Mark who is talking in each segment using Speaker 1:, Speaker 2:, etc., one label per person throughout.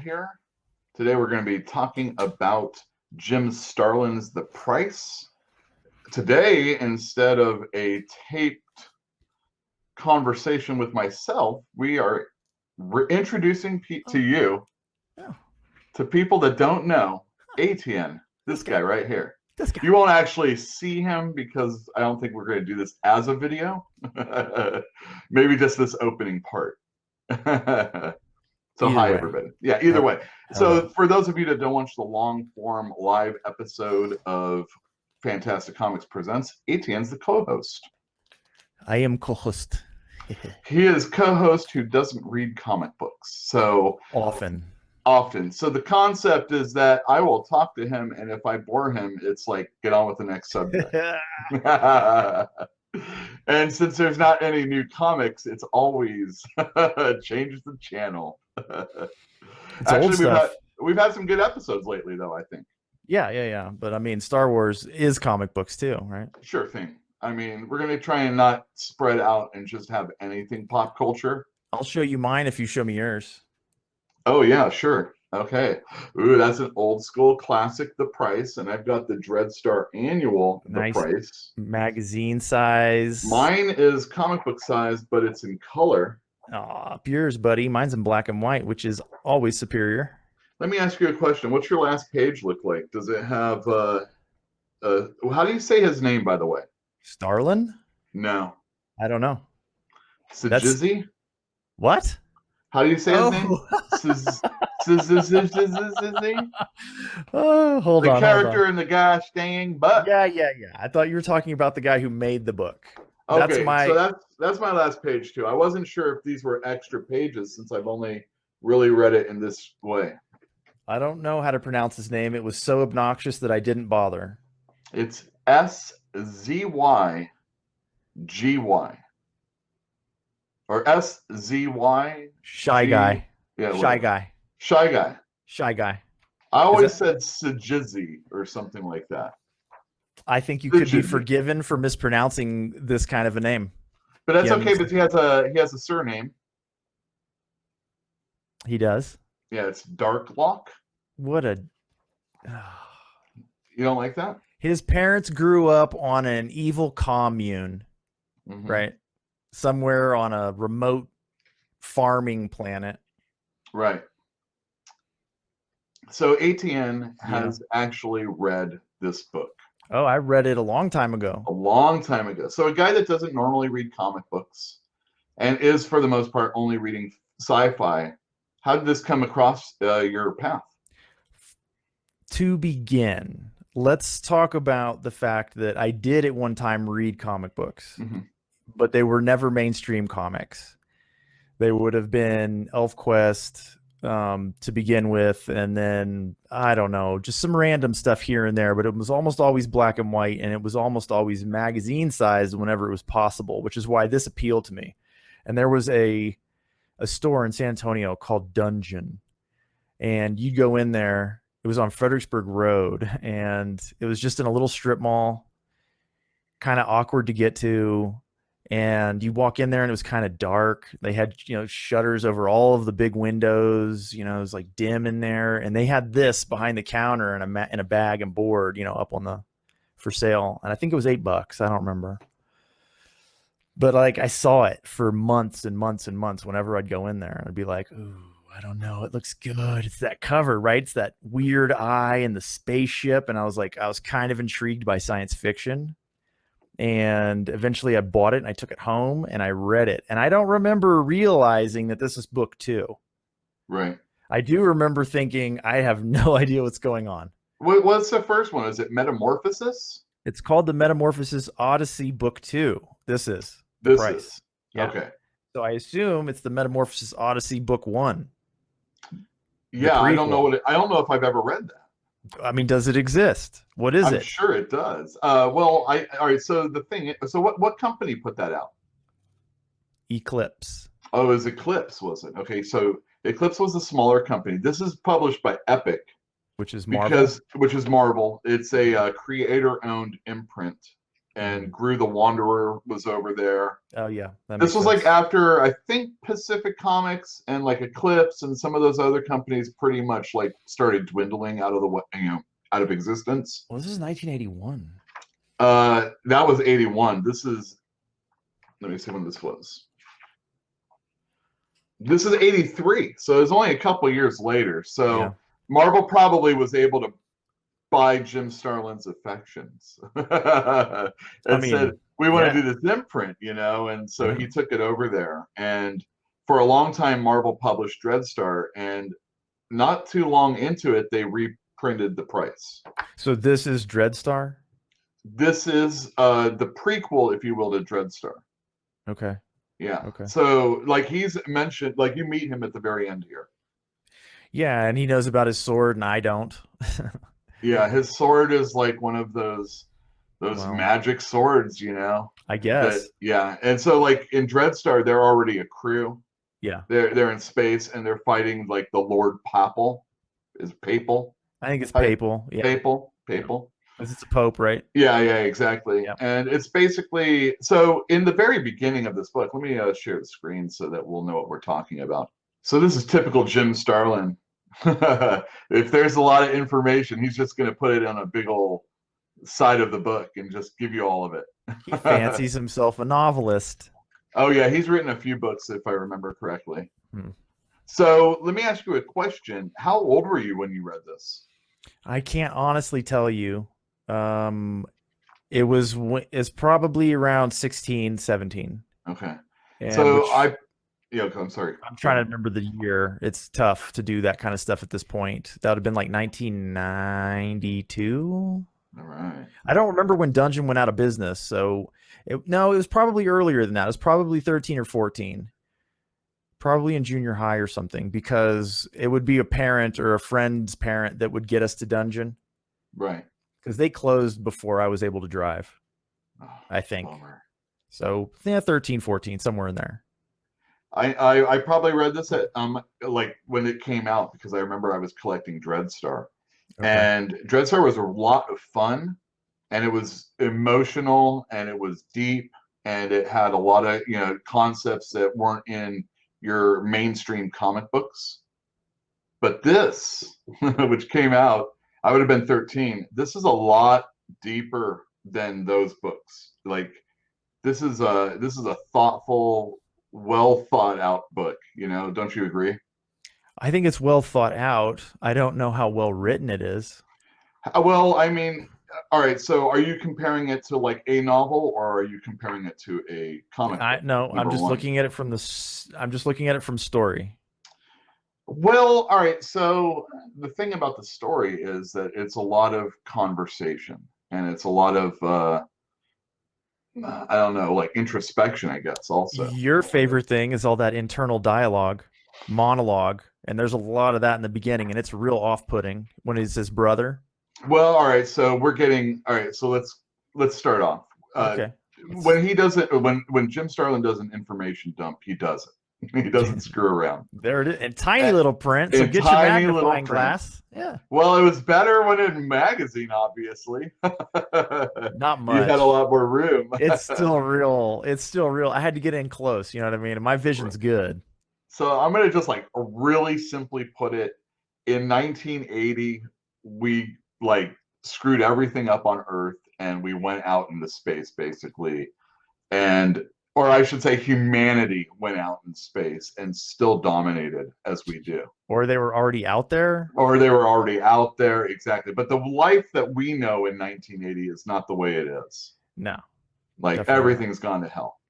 Speaker 1: here. Today we're going to be talking about Jim Starlin's The Price. Today, instead of a taped conversation with myself, we are introducing to you, to people that don't know, Etienne, this guy right here.
Speaker 2: This guy.
Speaker 1: You won't actually see him because I don't think we're going to do this as a video. Maybe just this opening part. So
Speaker 2: Either
Speaker 1: hi,
Speaker 2: way.
Speaker 1: everybody. Yeah, either way.
Speaker 2: Hello.
Speaker 1: So for those of you that don't watch the long-form live episode of Fantastic Comics Presents, Etienne's the co-host.
Speaker 2: I am co-host.
Speaker 1: He is co-host who doesn't read comic books. So
Speaker 2: Often.
Speaker 1: So the concept is that I will talk to him, and if I bore him, it's like, get on with the next subject. And since there's not any new comics, it's always change the channel. Actually, we've had some good episodes lately, though, I think.
Speaker 2: Yeah. But I mean, Star Wars is comic books too, right?
Speaker 1: Sure thing. I mean, we're going to try and not spread out and just have anything pop culture.
Speaker 2: I'll show you mine if you show me yours.
Speaker 1: Oh, yeah, sure. Okay. Ooh, that's an old school classic, The Price. And I've got the Dreadstar Annual, The Price.
Speaker 2: Magazine size.
Speaker 1: Mine is comic book size, but it's in color.
Speaker 2: Aw, yours, buddy. Mine's in black and white, which is always superior.
Speaker 1: Let me ask you a question. What's your last page look like? Does it have, how do you say his name, by the way?
Speaker 2: Starlin?
Speaker 1: No.
Speaker 2: I don't know.
Speaker 1: Sajizzi?
Speaker 2: What?
Speaker 1: How do you say his name?
Speaker 2: Oh, hold on.
Speaker 1: The character in the gosh dang butt.
Speaker 2: Yeah. I thought you were talking about the guy who made the book.
Speaker 1: Okay, so that's my last page too. I wasn't sure if these were extra pages since I've only really read it in this way.
Speaker 2: I don't know how to pronounce his name. It was so obnoxious that I didn't bother.
Speaker 1: It's SZYGY. Or SZY.
Speaker 2: Shy guy.
Speaker 1: Yeah.
Speaker 2: Shy guy.
Speaker 1: Shy guy.
Speaker 2: Shy guy.
Speaker 1: I always said Sajizzi or something like that.
Speaker 2: I think you could be forgiven for mispronouncing this kind of a name.
Speaker 1: But that's okay, because he has a surname.
Speaker 2: He does?
Speaker 1: Yeah, it's Darklock.
Speaker 2: What a...
Speaker 1: You don't like that?
Speaker 2: His parents grew up on an evil commune, right? Somewhere on a remote farming planet.
Speaker 1: Right. So Etienne has actually read this book.
Speaker 2: Oh, I read it a long time ago.
Speaker 1: A long time ago. So a guy that doesn't normally read comic books and is, for the most part, only reading sci-fi. How did this come across your path?
Speaker 2: To begin, let's talk about the fact that I did at one time read comic books, but they were never mainstream comics. They would have been ElfQuest to begin with, and then, I don't know, just some random stuff here and there, but it was almost always black and white, and it was almost always magazine sized whenever it was possible, which is why this appealed to me. And there was a store in San Antonio called Dungeon, and you'd go in there. It was on Fredericksburg Road, and it was just in a little strip mall, kind of awkward to get to. And you walk in there and it was kind of dark. They had, shutters over all of the big windows, it was like dim in there. And they had this behind the counter in a bag and board, up on the for sale. And I think it was $8. I don't remember. But like I saw it for months and months and months whenever I'd go in there. I'd be like, ooh, I don't know. It looks good. It's that cover, right? It's that weird eye and the spaceship. And I was kind of intrigued by science fiction. And eventually I bought it and I took it home and I read it. And I don't remember realizing that this is book 2.
Speaker 1: Right.
Speaker 2: I do remember thinking, I have no idea what's going on.
Speaker 1: What's the first one? Is it Metamorphosis?
Speaker 2: It's called the Metamorphosis Odyssey book 2. This is The Price.
Speaker 1: Yeah. Okay.
Speaker 2: So I assume it's the Metamorphosis Odyssey book 1.
Speaker 1: Yeah, I don't know if I've ever read that.
Speaker 2: I mean, does it exist? What is it?
Speaker 1: I'm sure it does. All right. So what company put that out?
Speaker 2: Eclipse.
Speaker 1: Oh, it was Eclipse, was it? Okay, so Eclipse was a smaller company. This is published by Epic,
Speaker 2: which is Marvel.
Speaker 1: Which is Marvel. It's a creator-owned imprint, and Gru the Wanderer was over there.
Speaker 2: Oh yeah,
Speaker 1: this was like after I think Pacific Comics and like Eclipse and some of those other companies pretty much like started dwindling out of out of existence.
Speaker 2: Well, this is 1981.
Speaker 1: That was 81. This is, let me see when this was. This is 83, so it's only a couple years later. So yeah. Marvel probably was able to buy Jim Starlin's affections and said, we want to do this imprint, and so he took it over there. And for a long time, Marvel published Dreadstar, and not too long into it, they reprinted the price.
Speaker 2: So this is Dreadstar?
Speaker 1: This is the prequel, if you will, to Dreadstar.
Speaker 2: Okay.
Speaker 1: Yeah.
Speaker 2: Okay.
Speaker 1: So, like, he's mentioned, like, you meet him at the very end here.
Speaker 2: Yeah, and he knows about his sword, and I don't.
Speaker 1: Yeah, his sword is like one of those magic swords,
Speaker 2: I guess.
Speaker 1: Yeah, and so like in Dreadstar, they're already a crew.
Speaker 2: Yeah.
Speaker 1: They're in space and they're fighting like the Lord Papal. Is Papal?
Speaker 2: I think it's Papal. Yeah.
Speaker 1: Papal.
Speaker 2: It's a pope, right?
Speaker 1: Yeah, exactly. Yep. And it's basically, so in the very beginning of this book, let me share the screen so that we'll know what we're talking about. So this is typical Jim Starlin. If there's a lot of information, he's just going to put it on a big old side of the book and just give you all of it.
Speaker 2: He fancies himself a novelist.
Speaker 1: Oh yeah, he's written a few books if I remember correctly. So let me ask you a question. How old were you when you read this?
Speaker 2: I can't honestly tell you. It's probably around 16, 17.
Speaker 1: Okay. And so I'm sorry.
Speaker 2: I'm trying to remember the year. It's tough to do that kind of stuff at this point. That would have been like 1992.
Speaker 1: All right.
Speaker 2: I don't remember when Dungeon went out of business. So it was probably earlier than that. It was probably 13 or 14. Probably in junior high or something, because it would be a parent or a friend's parent that would get us to Dungeon.
Speaker 1: Right.
Speaker 2: Because they closed before I was able to drive. I think.
Speaker 1: Bummer.
Speaker 2: So 13, 14, somewhere in there.
Speaker 1: I probably read this at like when it came out, because I remember I was collecting Dreadstar. Okay. And Dreadstar was a lot of fun, and it was emotional, and it was deep, and it had a lot of concepts that weren't in your mainstream comic books. But this, which came out, I would have been 13. This is a lot deeper than those books. Like this is a thoughtful, well thought out book, don't you agree?
Speaker 2: I think it's well thought out. I don't know how well written it is.
Speaker 1: Well, I mean, all right, so are you comparing it to like a novel, or are you comparing it to a comic book?
Speaker 2: No, I'm just looking at it from story.
Speaker 1: Well, all right, so the thing about the story is that it's a lot of conversation, and it's a lot of I don't know, like introspection, I guess, also.
Speaker 2: Your favorite thing is all that internal monologue, and there's a lot of that in the beginning, and it's real off-putting when it's his brother.
Speaker 1: Well, all right, so let's start off.
Speaker 2: Okay.
Speaker 1: When he does it, when Jim Starlin does an information dump, he does it. He doesn't screw around.
Speaker 2: There it is, in tiny little print. So get your magnifying glass. Yeah.
Speaker 1: Well, it was better when in magazine, obviously.
Speaker 2: Not much.
Speaker 1: You had a lot more room.
Speaker 2: It's still real. I had to get in close. You know what I mean? And my vision's good.
Speaker 1: So I'm gonna just like really simply put it. In 1980, we like screwed everything up on Earth, and we went out into space, basically, or I should say humanity went out in space and still dominated as we do.
Speaker 2: Or they were already out there?
Speaker 1: Exactly. But the life that we know in 1980 is not the way it is.
Speaker 2: No.
Speaker 1: Like everything's gone to hell.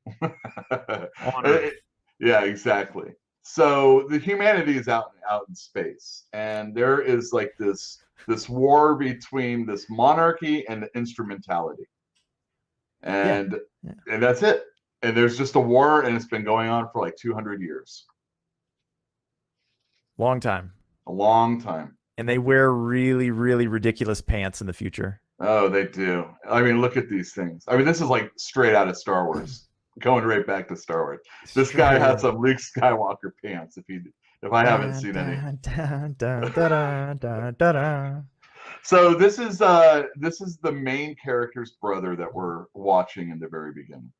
Speaker 1: Yeah, exactly. So the humanity is out in space, and there is like this war between this monarchy and the instrumentality. And that's it. And there's just a war, and it's been going on for like 200 years.
Speaker 2: Long time.
Speaker 1: A long time.
Speaker 2: And they wear really, really ridiculous pants in the future.
Speaker 1: Oh, they do. I mean, look at these things. I mean, this is like straight out of Star Wars. Going right back to Star Wars. This guy had some Luke Skywalker pants, if I haven't seen any. So this is the main character's brother that we're watching in the very beginning,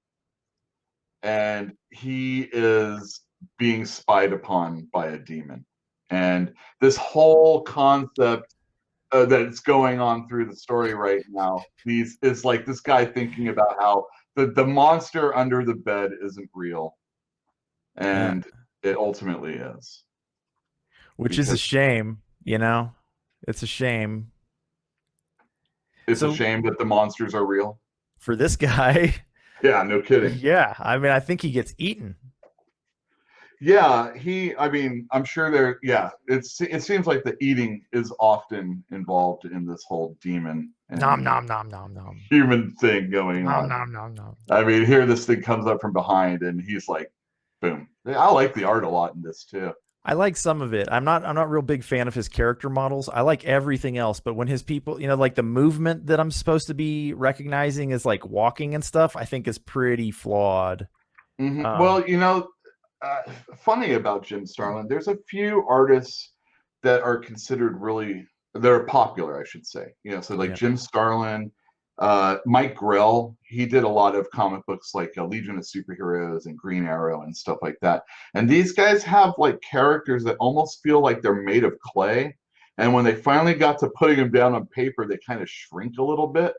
Speaker 1: and he is being spied upon by a demon, and this whole concept that's going on through the story right now. These is like this guy thinking about how the monster under the bed isn't real,
Speaker 2: Yeah.
Speaker 1: and it ultimately is.
Speaker 2: Which is a
Speaker 1: Because
Speaker 2: shame, you know? It's a shame.
Speaker 1: it's a
Speaker 2: So
Speaker 1: shame that the monsters are real.
Speaker 2: for this guy,
Speaker 1: Yeah, no kidding.
Speaker 2: yeah, I mean, I think he gets eaten.
Speaker 1: Yeah, I mean, I'm sure yeah, it seems like the eating is often involved in this whole demon
Speaker 2: Nom
Speaker 1: and
Speaker 2: nom nom nom nom.
Speaker 1: human thing going
Speaker 2: Nom
Speaker 1: on.
Speaker 2: nom nom nom.
Speaker 1: I mean, here this thing comes up from behind and he's like, boom. I like the art a lot in this too.
Speaker 2: I like some of it. I'm not real big fan of his character models. I like everything else, but when his people, like the movement that I'm supposed to be recognizing is like walking and stuff, I think is pretty flawed.
Speaker 1: Well, funny about Jim Starlin, there's a few artists that are considered really, they're popular, I should say. So like
Speaker 2: Yeah.
Speaker 1: Jim Starlin, Mike Grell, he did a lot of comic books like Legion of Superheroes and Green Arrow and stuff like that. And these guys have like characters that almost feel like they're made of clay. And when they finally got to putting them down on paper, they kind of shrink a little bit.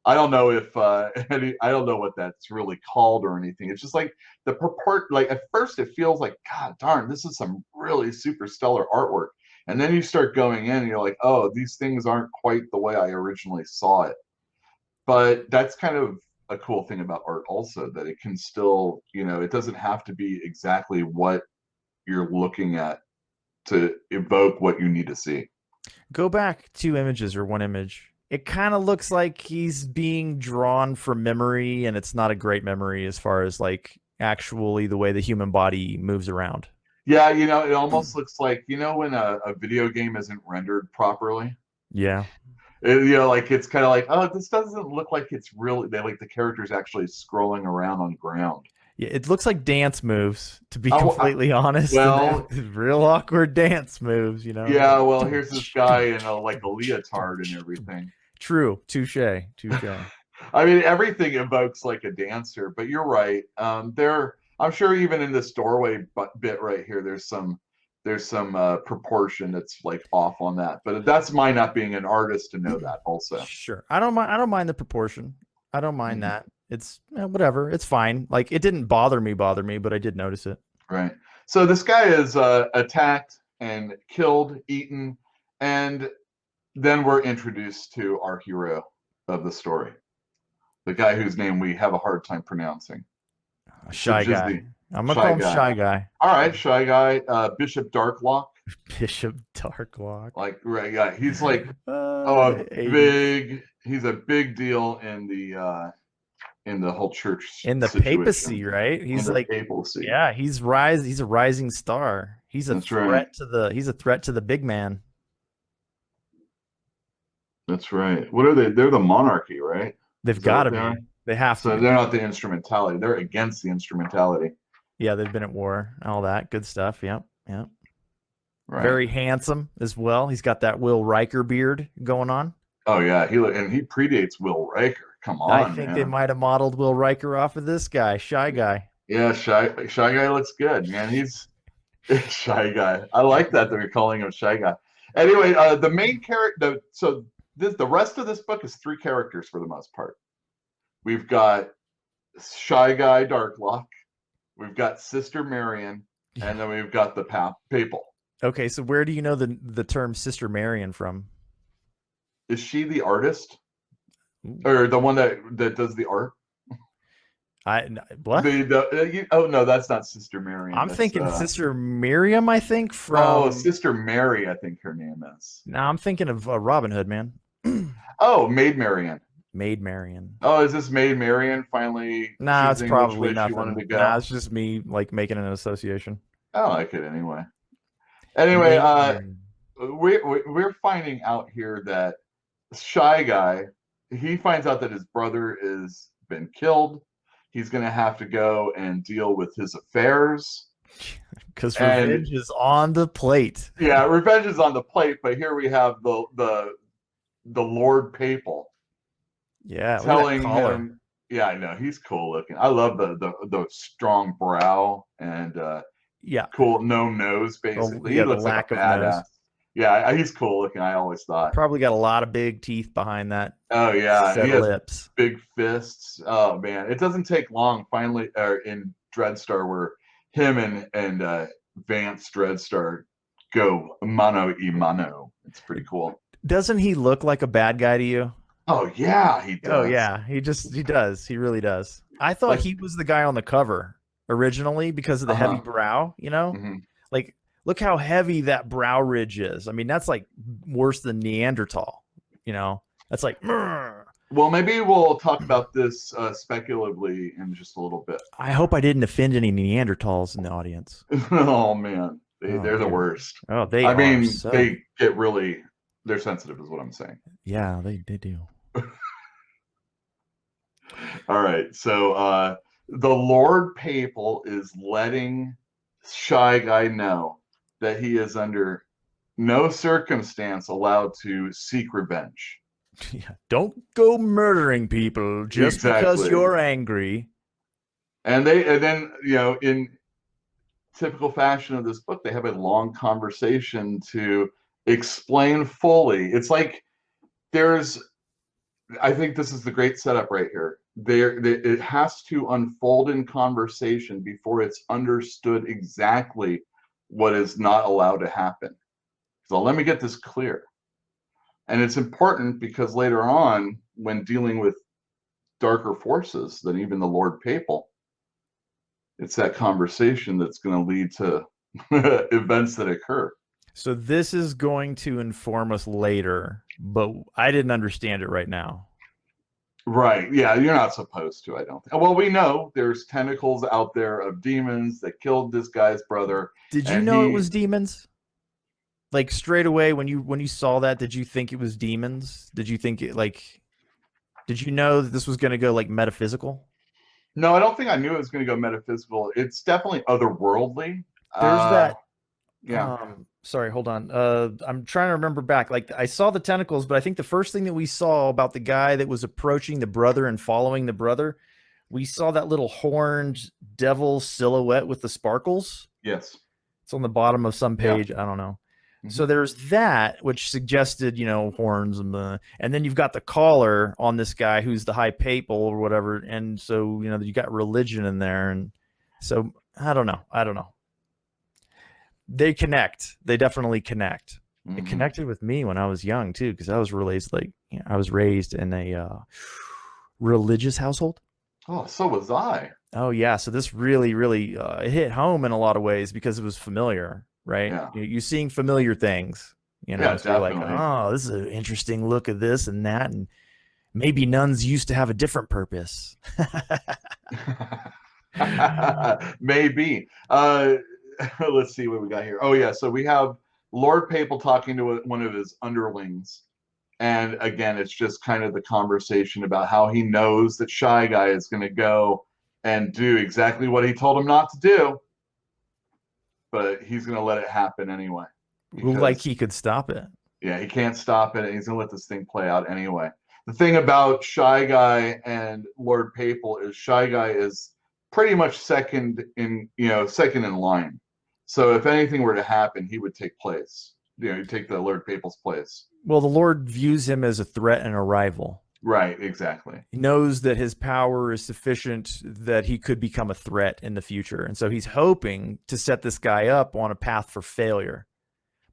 Speaker 1: I don't know if I don't know what that's really called or anything. It's just like the purport. Like at first, it feels like God darn, this is some really super stellar artwork, and then you start going in, and you're like, oh, these things aren't quite the way I originally saw it. But that's kind of a cool thing about art, also, that it can still, it doesn't have to be exactly what you're looking at to evoke what you need to see.
Speaker 2: Go back 2 images or 1 image. It kind of looks like he's being drawn from memory, and it's not a great memory as far as like actually the way the human body moves around.
Speaker 1: Yeah, it almost looks like, when a video game isn't rendered properly.
Speaker 2: Yeah.
Speaker 1: Like it's kind of like, oh, this doesn't look like it's really, they like the character's actually scrolling around on ground.
Speaker 2: Yeah, it looks like dance moves, to be completely honest.
Speaker 1: Well,
Speaker 2: real awkward dance moves,
Speaker 1: Yeah, well, here's this guy in like a leotard and everything.
Speaker 2: True, touche.
Speaker 1: I mean, everything evokes like a dancer, but you're right. I'm sure even in this doorway bit right here, there's some proportion that's like off on that. But that's my not being an artist to know that also.
Speaker 2: Sure, I don't mind the proportion. I don't mind that. It's whatever. It's fine. Like it didn't bother me, but I did notice it.
Speaker 1: Right. So this guy is attacked and killed, eaten, and then we're introduced to our hero of the story, the guy whose name we have a hard time pronouncing.
Speaker 2: Shy Guy. I'm gonna call him Shy Guy.
Speaker 1: All right, Shy Guy. Bishop Darklock.
Speaker 2: Bishop Darklock.
Speaker 1: Like, right, yeah, he's like he's a big deal in the whole church,
Speaker 2: in the
Speaker 1: situation.
Speaker 2: papacy, right? He's like
Speaker 1: papacy.
Speaker 2: Yeah, he's a rising star. He's a threat to the big man.
Speaker 1: That's right. What are they? They're the monarchy, right?
Speaker 2: They've got to be. They have to.
Speaker 1: So they're not the instrumentality. They're against the instrumentality.
Speaker 2: Yeah, they've been at war. All that good stuff. Yep.
Speaker 1: Right.
Speaker 2: Very handsome as well. He's got that Will Riker beard going on.
Speaker 1: Oh yeah, he predates Will Riker. Come on,
Speaker 2: I think they might have modeled Will Riker off of this guy, Shy Guy.
Speaker 1: Yeah, Shy Guy looks good, man. He's Shy Guy. I like that they're calling him Shy Guy. Anyway, the main character. The rest of this book is 3 characters for the most part. We've got Shy Guy Darklock, we've got Sister Marion, and then we've got the Papal.
Speaker 2: Okay, so where do you know the term Sister Marion from?
Speaker 1: Is she the artist, or the one that does the art?
Speaker 2: What?
Speaker 1: Oh no, that's not Sister Marion.
Speaker 2: I'm thinking Sister Miriam. I think from
Speaker 1: Sister Mary. I think her name is.
Speaker 2: No, I'm thinking of Robin Hood, man.
Speaker 1: Oh, Maid Marian.
Speaker 2: Maid Marian.
Speaker 1: Oh, is this Maid Marian finally?
Speaker 2: Nah, it's probably nothing.
Speaker 1: Go?
Speaker 2: Nah, it's just me like making an association.
Speaker 1: I like it anyway. Anyway, we're finding out here that Shy Guy, he finds out that his brother has been killed. He's going to have to go and deal with his affairs.
Speaker 2: Because revenge is on the plate.
Speaker 1: Yeah, revenge is on the plate, but here we have the the Lord Papal.
Speaker 2: Yeah, look at that
Speaker 1: Telling
Speaker 2: collar.
Speaker 1: him, yeah, I know he's cool looking. I love the strong brow and
Speaker 2: Yeah,
Speaker 1: cool no nose. Basically, he
Speaker 2: the
Speaker 1: looks like a
Speaker 2: lack of
Speaker 1: badass.
Speaker 2: nose.
Speaker 1: Yeah, he's cool looking. I always thought.
Speaker 2: Probably got a lot of big teeth behind that.
Speaker 1: Oh yeah,
Speaker 2: Set
Speaker 1: he
Speaker 2: of
Speaker 1: has
Speaker 2: lips.
Speaker 1: big fists. Oh man, it doesn't take long. Finally, in Dreadstar, where him and Vance Dreadstar go mano y mano. It's pretty cool.
Speaker 2: Doesn't he look like a bad guy to you?
Speaker 1: Oh yeah, he
Speaker 2: Oh
Speaker 1: does.
Speaker 2: yeah, he does. He really does. I thought
Speaker 1: Like,
Speaker 2: he was the guy on the cover originally because of the heavy brow,
Speaker 1: hmm
Speaker 2: Like look how heavy that brow ridge is. I mean, that's like worse than Neanderthal, That's like
Speaker 1: Well, maybe we'll talk about this speculatively in just a little bit.
Speaker 2: I hope I didn't offend any Neanderthals in the audience.
Speaker 1: Oh man,
Speaker 2: Oh
Speaker 1: they're the
Speaker 2: dear.
Speaker 1: worst.
Speaker 2: Oh, they
Speaker 1: I
Speaker 2: are
Speaker 1: mean,
Speaker 2: so.
Speaker 1: they get really they're sensitive, is what I'm saying.
Speaker 2: Yeah, they do.
Speaker 1: All right, so the Lord Papal is letting Shy Guy know that he is under no circumstance allowed to seek revenge.
Speaker 2: Yeah. Don't go murdering people just because
Speaker 1: Exactly.
Speaker 2: you're angry.
Speaker 1: And then, in typical fashion of this book, they have a long conversation to explain fully. It's like there's, I think this is the great setup right here. It has to unfold in conversation before it's understood exactly what is not allowed to happen. So let me get this clear. And it's important because later on, when dealing with darker forces than even the Lord Papal, it's that conversation that's going to lead to events that occur.
Speaker 2: So this is going to inform us later, but I didn't understand it right now.
Speaker 1: Right. Yeah, you're not supposed to, I don't think. Well, we know there's tentacles out there of demons that killed this guy's brother.
Speaker 2: Did you
Speaker 1: And
Speaker 2: know it was demons? Like straight away when you saw that, did you think it was demons? Did you think did you know that this was going to go like metaphysical?
Speaker 1: No, I don't think I knew it was going to go metaphysical. It's definitely otherworldly.
Speaker 2: There's that
Speaker 1: Yeah.
Speaker 2: Sorry, hold on. I'm trying to remember back. Like I saw the tentacles, but I think the first thing that we saw about the guy that was approaching the brother and following the brother, we saw that little horned devil silhouette with the sparkles.
Speaker 1: Yes.
Speaker 2: It's on the bottom of some page. Yeah. I don't know. Mm-hmm. So there's that, which suggested, horns and then you've got the collar on this guy who's the high papal or whatever. And so, you got religion in there. And so I don't know. They connect. They definitely connect. Mm-hmm. It connected with me when I was young too, because I was raised in a religious household.
Speaker 1: Oh, so was I.
Speaker 2: Oh yeah, so this really, really it hit home in a lot of ways because it was familiar, right?
Speaker 1: Yeah.
Speaker 2: You're seeing familiar things,
Speaker 1: Yeah,
Speaker 2: so you're like, oh, this is an interesting look at this and that, and maybe nuns used to have a different purpose.
Speaker 1: Maybe. Let's see what we got here. Oh yeah, so we have Lord Papal talking to one of his underlings, and again, it's just kind of the conversation about how he knows that Shy Guy is going to go and do exactly what he told him not to do, but he's going to let it happen anyway.
Speaker 2: Because, like he could stop it.
Speaker 1: Yeah, he can't stop it, and he's going to let this thing play out anyway. The thing about Shy Guy and Lord Papal is Shy Guy is pretty much second in line. So if anything were to happen, he would take place. He'd take the Lord Papal's place.
Speaker 2: Well, the Lord views him as a threat and a rival.
Speaker 1: Right, exactly.
Speaker 2: He knows that his power is sufficient that he could become a threat in the future. And so he's hoping to set this guy up on a path for failure.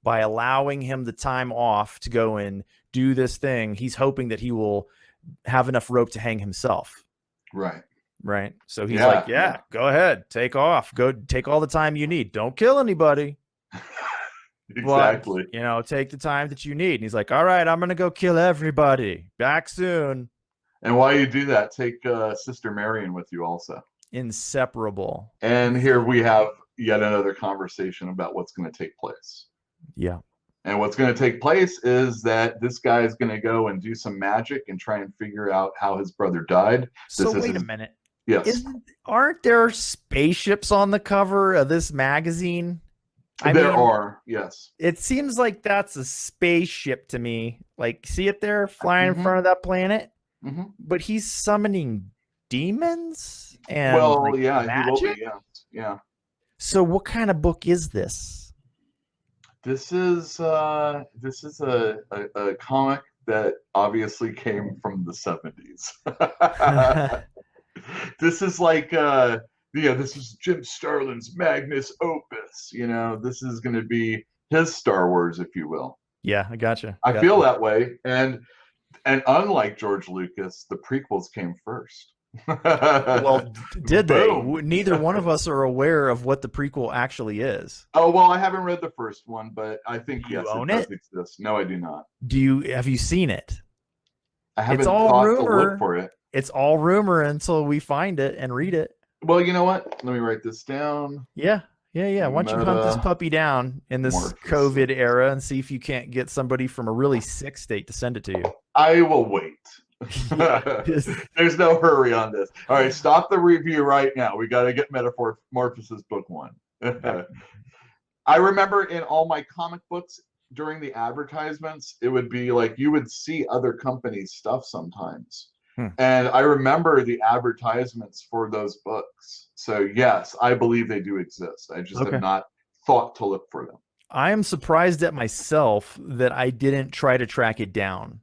Speaker 2: By allowing him the time off to go and do this thing, he's hoping that he will have enough rope to hang himself. Right. So he's like, go ahead, take off. Go take all the time you need. Don't kill anybody.
Speaker 1: Exactly.
Speaker 2: But, take the time that you need. And he's like, all right, I'm going to go kill everybody. Back soon.
Speaker 1: And while you do that, take Sister Marion with you also.
Speaker 2: Inseparable.
Speaker 1: And here we have yet another conversation about what's going to take place.
Speaker 2: Yeah.
Speaker 1: And what's going to take place is that this guy is going to go and do some magic and try and figure out how his brother died.
Speaker 2: So wait a minute.
Speaker 1: Yes.
Speaker 2: Aren't there spaceships on the cover of this magazine?
Speaker 1: There are, yes.
Speaker 2: It seems like that's a spaceship to me. Like, see it there flying in front of that planet? But he's summoning demons and
Speaker 1: Well,
Speaker 2: like
Speaker 1: yeah, he will
Speaker 2: magic?
Speaker 1: be, yes. Yeah.
Speaker 2: So what kind of book is this?
Speaker 1: This is a comic that obviously came from the 70s. This is like this is Jim Starlin's magnus opus. This is going to be his Star Wars, if you will.
Speaker 2: Yeah, I gotcha.
Speaker 1: I feel that way, and unlike George Lucas, the prequels came first.
Speaker 2: Well, did they?
Speaker 1: Boom.
Speaker 2: Neither one of us are aware of what the prequel actually is.
Speaker 1: Oh, well, I haven't read the first one, but I think
Speaker 2: Do you
Speaker 1: yes,
Speaker 2: own
Speaker 1: it does
Speaker 2: it?
Speaker 1: exist. No, I do not.
Speaker 2: Have you seen it?
Speaker 1: I haven't
Speaker 2: It's all
Speaker 1: thought to
Speaker 2: rumor.
Speaker 1: look for it.
Speaker 2: It's all rumor until we find it and read it.
Speaker 1: Well, you know what? Let me write this down.
Speaker 2: Yeah. Why don't you hunt this puppy down in this COVID era and see if you can't get somebody from a really sick state to send it to you?
Speaker 1: I will wait. There's no hurry on this. All right, stop the review right now. We got to get Metamorphosis book 1. I remember in all my comic books during the advertisements, it would be like you would see other companies' stuff sometimes. And I remember the advertisements for those books. So yes, I believe they do exist. I just have not thought to look for them.
Speaker 2: I am surprised at myself that I didn't try to track it down.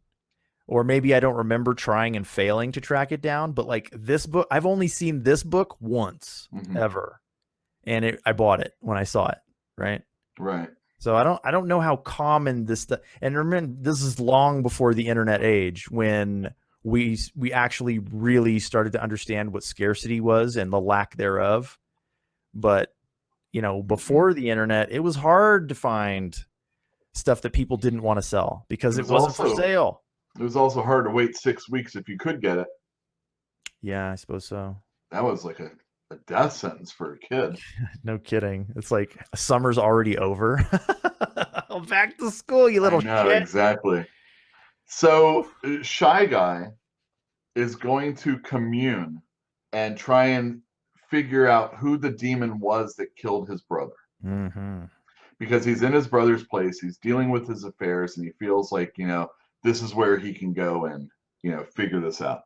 Speaker 2: Or maybe I don't remember trying and failing to track it down. But like this book, I've only seen this book once ever. And I bought it when I saw it. Right. So I don't know how common this stuff. And remember, this is long before the internet age when we actually really started to understand what scarcity was and the lack thereof. But, before the internet, it was hard to find stuff that people didn't want to sell because it wasn't for sale.
Speaker 1: It was also hard to wait 6 weeks if you could get it. Yeah,
Speaker 2: I suppose so.
Speaker 1: That was like a death sentence for a kid.
Speaker 2: No kidding. It's like summer's already over. Back to school, you little shit.
Speaker 1: Exactly. So Shy Guy is going to commune and try and figure out who the demon was that killed his brother. Because he's in his brother's place, he's dealing with his affairs, and he feels like, this is where he can go and, figure this out.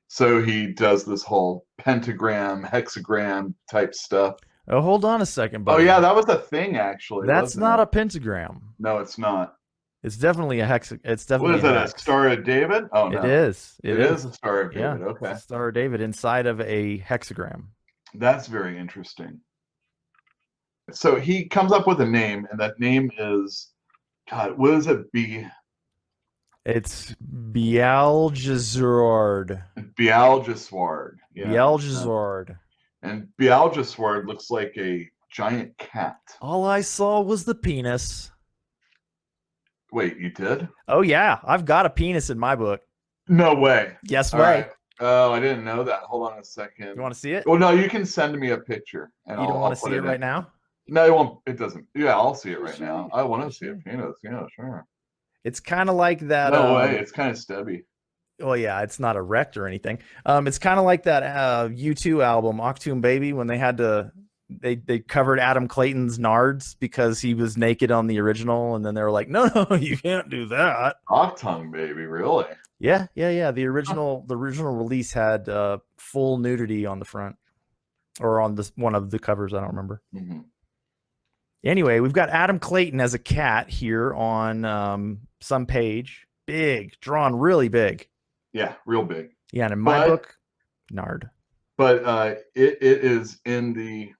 Speaker 1: So he does this whole pentagram, hexagram type stuff.
Speaker 2: Oh, hold on a second, buddy.
Speaker 1: Oh, yeah, that was a thing, actually.
Speaker 2: That's not a pentagram.
Speaker 1: No, it's not.
Speaker 2: It's definitely a hex. It's definitely
Speaker 1: what is it? A Star of David? Oh no,
Speaker 2: it is.
Speaker 1: It is a Star of David.
Speaker 2: Yeah,
Speaker 1: okay,
Speaker 2: it's a Star of David inside of a hexagram.
Speaker 1: That's very interesting. So he comes up with a name, and that name is, God, what is it?
Speaker 3: It's Bealgesward.
Speaker 1: Bealgesward.
Speaker 2: Yeah. Bealgesward.
Speaker 1: And Bealgesward looks like a giant cat.
Speaker 2: All I saw was the penis.
Speaker 1: Wait, you did?
Speaker 2: Oh, yeah. I've got a penis in my book.
Speaker 1: No way.
Speaker 2: Yes way. Right.
Speaker 1: Oh, I didn't know that. Hold on a second.
Speaker 2: You want to see it?
Speaker 1: Well, no, you can send me a picture.
Speaker 2: And you don't want to see it right now?
Speaker 1: No, it won't. It doesn't. Yeah, I'll see it right now. I want to see a penis. Yeah, sure.
Speaker 2: It's kind of like that.
Speaker 1: No way. It's kind of stubby.
Speaker 2: Well, yeah, it's not erect or anything. It's kind of like that U2 album, Octoon Baby, when they had to... They covered Adam Clayton's nards because he was naked on the original, and then they were like, no, you can't do that.
Speaker 1: Octoon Baby, really?
Speaker 2: Yeah. The original release had full nudity on the front, or on one of the covers. I don't remember.
Speaker 1: Mm-hmm.
Speaker 2: Anyway, we've got Adam Clayton as a cat here on some page, big, drawn really big.
Speaker 1: Yeah, real big.
Speaker 2: Yeah, and in my book, nard.
Speaker 1: But it is in the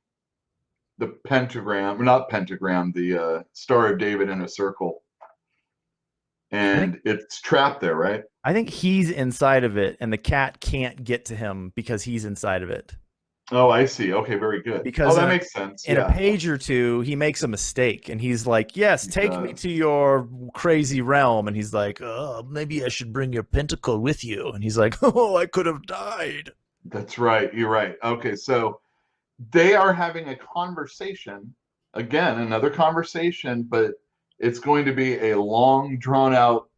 Speaker 1: pentagram, not pentagram, the Star of David in a circle. And it's trapped there, right?
Speaker 2: I think he's inside of it, and the cat can't get to him because he's inside of it.
Speaker 1: Oh, I see. Okay, very good.
Speaker 2: Because
Speaker 1: that makes sense.
Speaker 2: In a page or two, he makes a mistake, and he's like, yes, take me to your crazy realm. And he's like, oh, maybe I should bring your pentacle with you. And he's like, oh, I could have died.
Speaker 1: That's right. You're right. Okay, so they are having a conversation. Again, another conversation, but it's going to be a long, drawn-out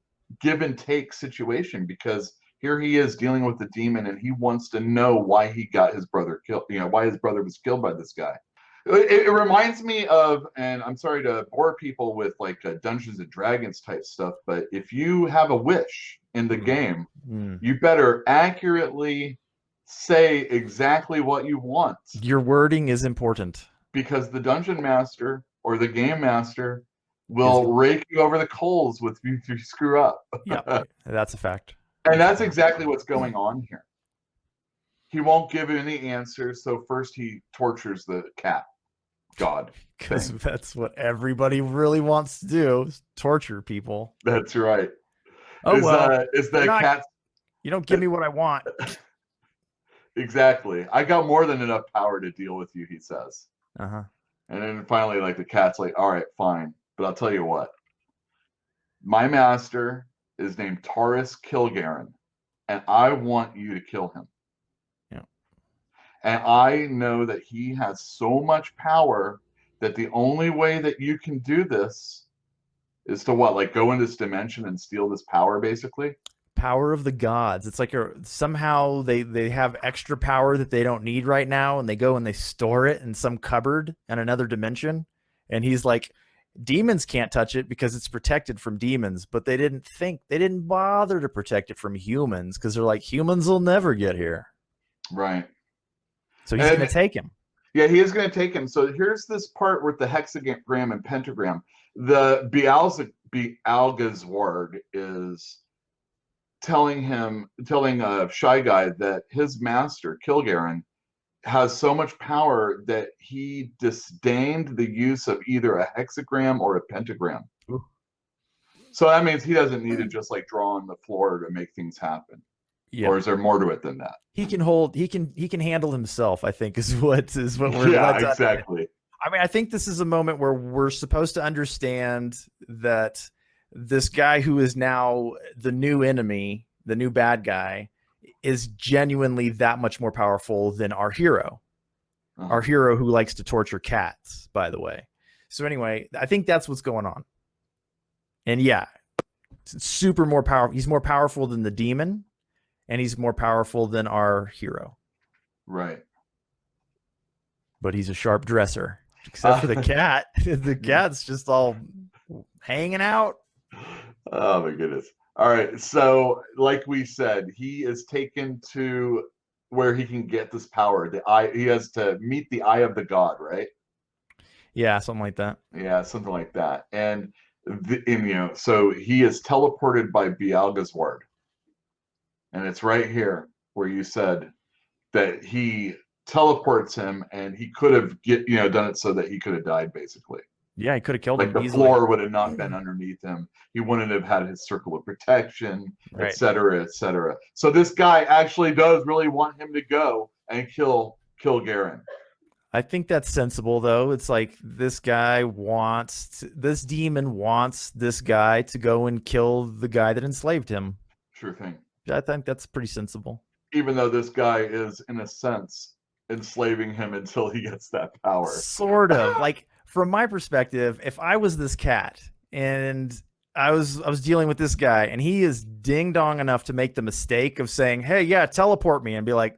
Speaker 1: give and take situation, because here he is dealing with the demon, and he wants to know why he got his brother killed, why his brother was killed by this guy. It reminds me of, and I'm sorry to bore people with like Dungeons and Dragons type stuff, but if you have a wish in the game, you better accurately say exactly what you want.
Speaker 2: Your wording is important.
Speaker 1: Because the dungeon master or the game master will rake you over the coals with you if you screw up.
Speaker 2: Yeah, that's a fact.
Speaker 1: And that's exactly what's going on here. He won't give any answers, so first he tortures the cat god.
Speaker 2: Because that's what everybody really wants to do, is torture people.
Speaker 1: That's right.
Speaker 2: Oh,
Speaker 1: is the cat?
Speaker 2: You don't give me what I want.
Speaker 1: Exactly. I got more than enough power to deal with you, he says.
Speaker 2: Uh-huh.
Speaker 1: And then finally, like, the cat's like, all right, fine. But I'll tell you what. My master is named Taurus Kilgaren, and I want you to kill him.
Speaker 2: Yeah.
Speaker 1: And I know that he has so much power that the only way that you can do this is to what? Like, go in this dimension and steal this power, basically?
Speaker 2: Power of the gods. It's like somehow they have extra power that they don't need right now, and they go and they store it in some cupboard in another dimension. And he's like, demons can't touch it because it's protected from demons, but they didn't bother to protect it from humans because they're like, humans will never get here.
Speaker 1: Right.
Speaker 2: So he's going to take him.
Speaker 1: Yeah, he is going to take him. So here's this part with the hexagram and pentagram. The Bealgazward is telling Shy Guy that his master, Kilgaren, has so much power that he disdained the use of either a hexagram or a pentagram.
Speaker 2: Ooh.
Speaker 1: So that means he doesn't need to just like draw on the floor to make things happen. Yeah. Or is there more to it than that?
Speaker 2: He can handle himself, I think, is what we're
Speaker 1: exactly.
Speaker 2: I mean, I think this is a moment where we're supposed to understand that this guy who is now the new enemy, the new bad guy, is genuinely that much more powerful than our hero. Uh-huh. Our hero who likes to torture cats, by the way. So anyway, I think that's what's going on. And yeah, super more powerful. He's more powerful than the demon, and he's more powerful than our hero.
Speaker 1: Right.
Speaker 2: But he's a sharp dresser. Except for the cat. The cat's just all hanging out.
Speaker 1: Oh my goodness. All right. So like we said, he is taken to where he can get this power. He has to meet the eye of the god, right?
Speaker 2: Yeah, something like that.
Speaker 1: Yeah, something like that. And so he is teleported by Bealgazward. And it's right here where you said that he teleports him, and he could have done it so that he could have died, basically.
Speaker 2: Yeah, he could have killed him.
Speaker 1: Like the floor would have not been underneath him. He wouldn't have had his circle of protection, right, et cetera, et cetera. So this guy actually does really want him to go and kill Garen.
Speaker 2: I think that's sensible, though. It's like this demon wants this guy to go and kill the guy that enslaved him.
Speaker 1: Sure thing.
Speaker 2: I think that's pretty sensible.
Speaker 1: Even though this guy is, in a sense, enslaving him until he gets that power.
Speaker 2: Sort of. Like, from my perspective, if I was this cat and I was dealing with this guy and he is ding dong enough to make the mistake of saying, hey, yeah, teleport me, and be like,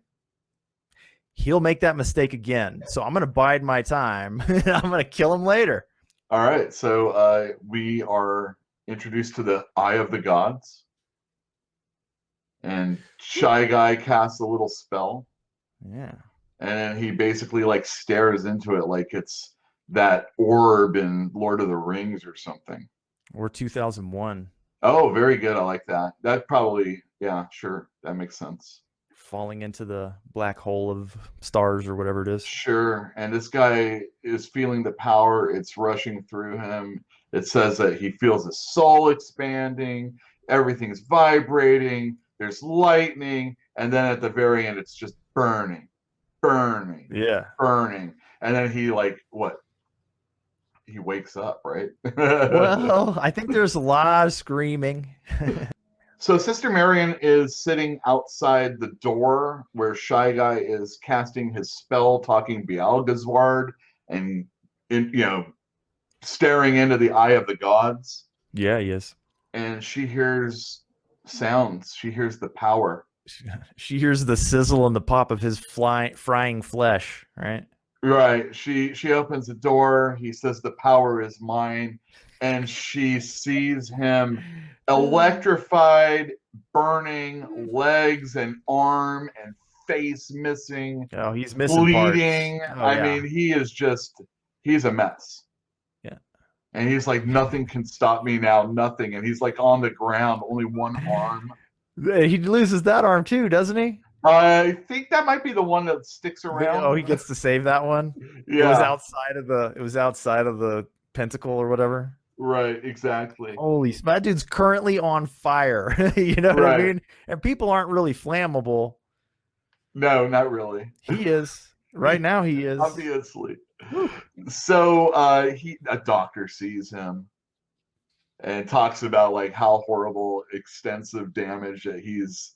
Speaker 2: he'll make that mistake again. So I'm going to bide my time and I'm going to kill him later.
Speaker 1: All right. So we are introduced to the Eye of the Gods. And Shy Guy casts a little spell.
Speaker 2: Yeah.
Speaker 1: And then he basically like stares into it like it's that orb in Lord of the Rings or something.
Speaker 2: Or 2001.
Speaker 1: Oh, very good. I like that. That probably, yeah, sure. That makes sense.
Speaker 2: Falling into the black hole of stars or whatever it is.
Speaker 1: Sure. And this guy is feeling the power. It's rushing through him. It says that he feels his soul expanding. Everything's vibrating. There's lightning. And then at the very end, it's just burning.
Speaker 2: Yeah.
Speaker 1: Burning. And then he he wakes up, right?
Speaker 2: Well, I think there's a lot of screaming.
Speaker 1: So Sister Marion is sitting outside the door where Shy Guy is casting his spell, talking Bealgazward, and staring into the eye of the gods.
Speaker 2: Yeah, he is.
Speaker 1: And she hears sounds. She hears the power.
Speaker 2: She hears the sizzle and the pop of his frying flesh, right?
Speaker 1: Right. She opens the door. He says the power is mine, and she sees him electrified, burning, legs and arm and face missing,
Speaker 2: Oh, he's missing parts.
Speaker 1: bleeding.
Speaker 2: Oh
Speaker 1: I
Speaker 2: yeah.
Speaker 1: mean, he's a mess.
Speaker 2: Yeah.
Speaker 1: And he's like, nothing can stop me now, nothing. And he's like on the ground, only one arm.
Speaker 2: He loses that arm too, doesn't he?
Speaker 1: I think that might be the one that sticks around.
Speaker 2: Oh, he gets to save that one. It was
Speaker 1: Yeah,
Speaker 2: outside of the pentacle or whatever.
Speaker 1: right, exactly.
Speaker 2: Holy, that dude's currently on fire. You know what I
Speaker 1: Right.
Speaker 2: mean? And people aren't really flammable.
Speaker 1: No, not really.
Speaker 2: He is. Right now he is.
Speaker 1: Obviously.
Speaker 2: Whew.
Speaker 1: So a doctor sees him and talks about like how horrible, extensive damage that he's,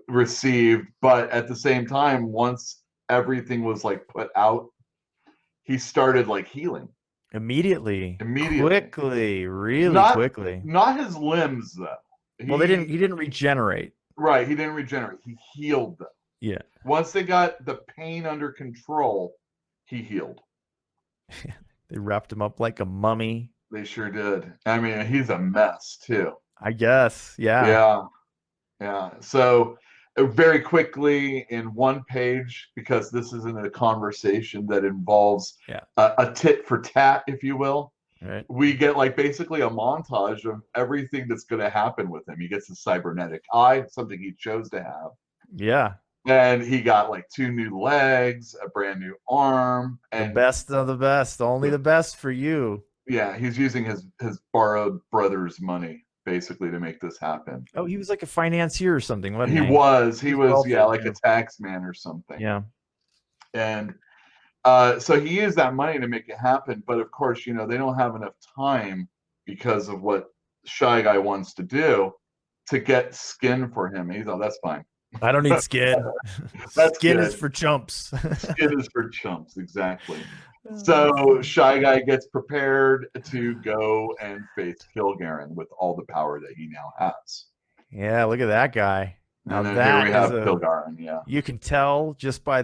Speaker 1: received. But at the same time, once everything was like put out, he started like healing
Speaker 2: Immediately.
Speaker 1: immediately.
Speaker 2: Quickly. Really
Speaker 1: Not
Speaker 2: quickly.
Speaker 1: not his limbs though.
Speaker 2: Well, he didn't regenerate.
Speaker 1: Right, he didn't regenerate. He healed them.
Speaker 2: Yeah.
Speaker 1: Once they got the pain under control, he healed.
Speaker 2: They wrapped him up like a mummy.
Speaker 1: They sure did. I mean, he's a mess too.
Speaker 2: I guess. Yeah.
Speaker 1: Yeah. Yeah. So very quickly in one page, because this isn't a conversation that involves a tit for tat, if you will.
Speaker 2: Right.
Speaker 1: We get like basically a montage of everything that's going to happen with him. He gets a cybernetic eye, something he chose to have.
Speaker 2: Yeah.
Speaker 1: And he got like 2 new legs, a brand new arm, and
Speaker 2: the best of the best. Only the best for you.
Speaker 1: Yeah, he's using his borrowed brother's money basically to make this happen.
Speaker 2: Oh, he was like a financier or something, wasn't
Speaker 1: He
Speaker 2: he?
Speaker 1: was
Speaker 2: wealthy,
Speaker 1: like a tax man or something.
Speaker 2: Yeah.
Speaker 1: And so he used that money to make it happen. But of course, they don't have enough time because of what Shy Guy wants to do to get skin for him. And he's like, that's fine.
Speaker 2: I don't need skin. Skin is for chumps.
Speaker 1: Skin is for chumps, exactly. So Shy Guy gets prepared to go and face Kilgaren with all the power that he now has.
Speaker 2: Yeah, look at that guy. Now
Speaker 1: and then
Speaker 2: that
Speaker 1: here we have
Speaker 2: is
Speaker 1: Kilgaren. Yeah,
Speaker 2: you can tell just by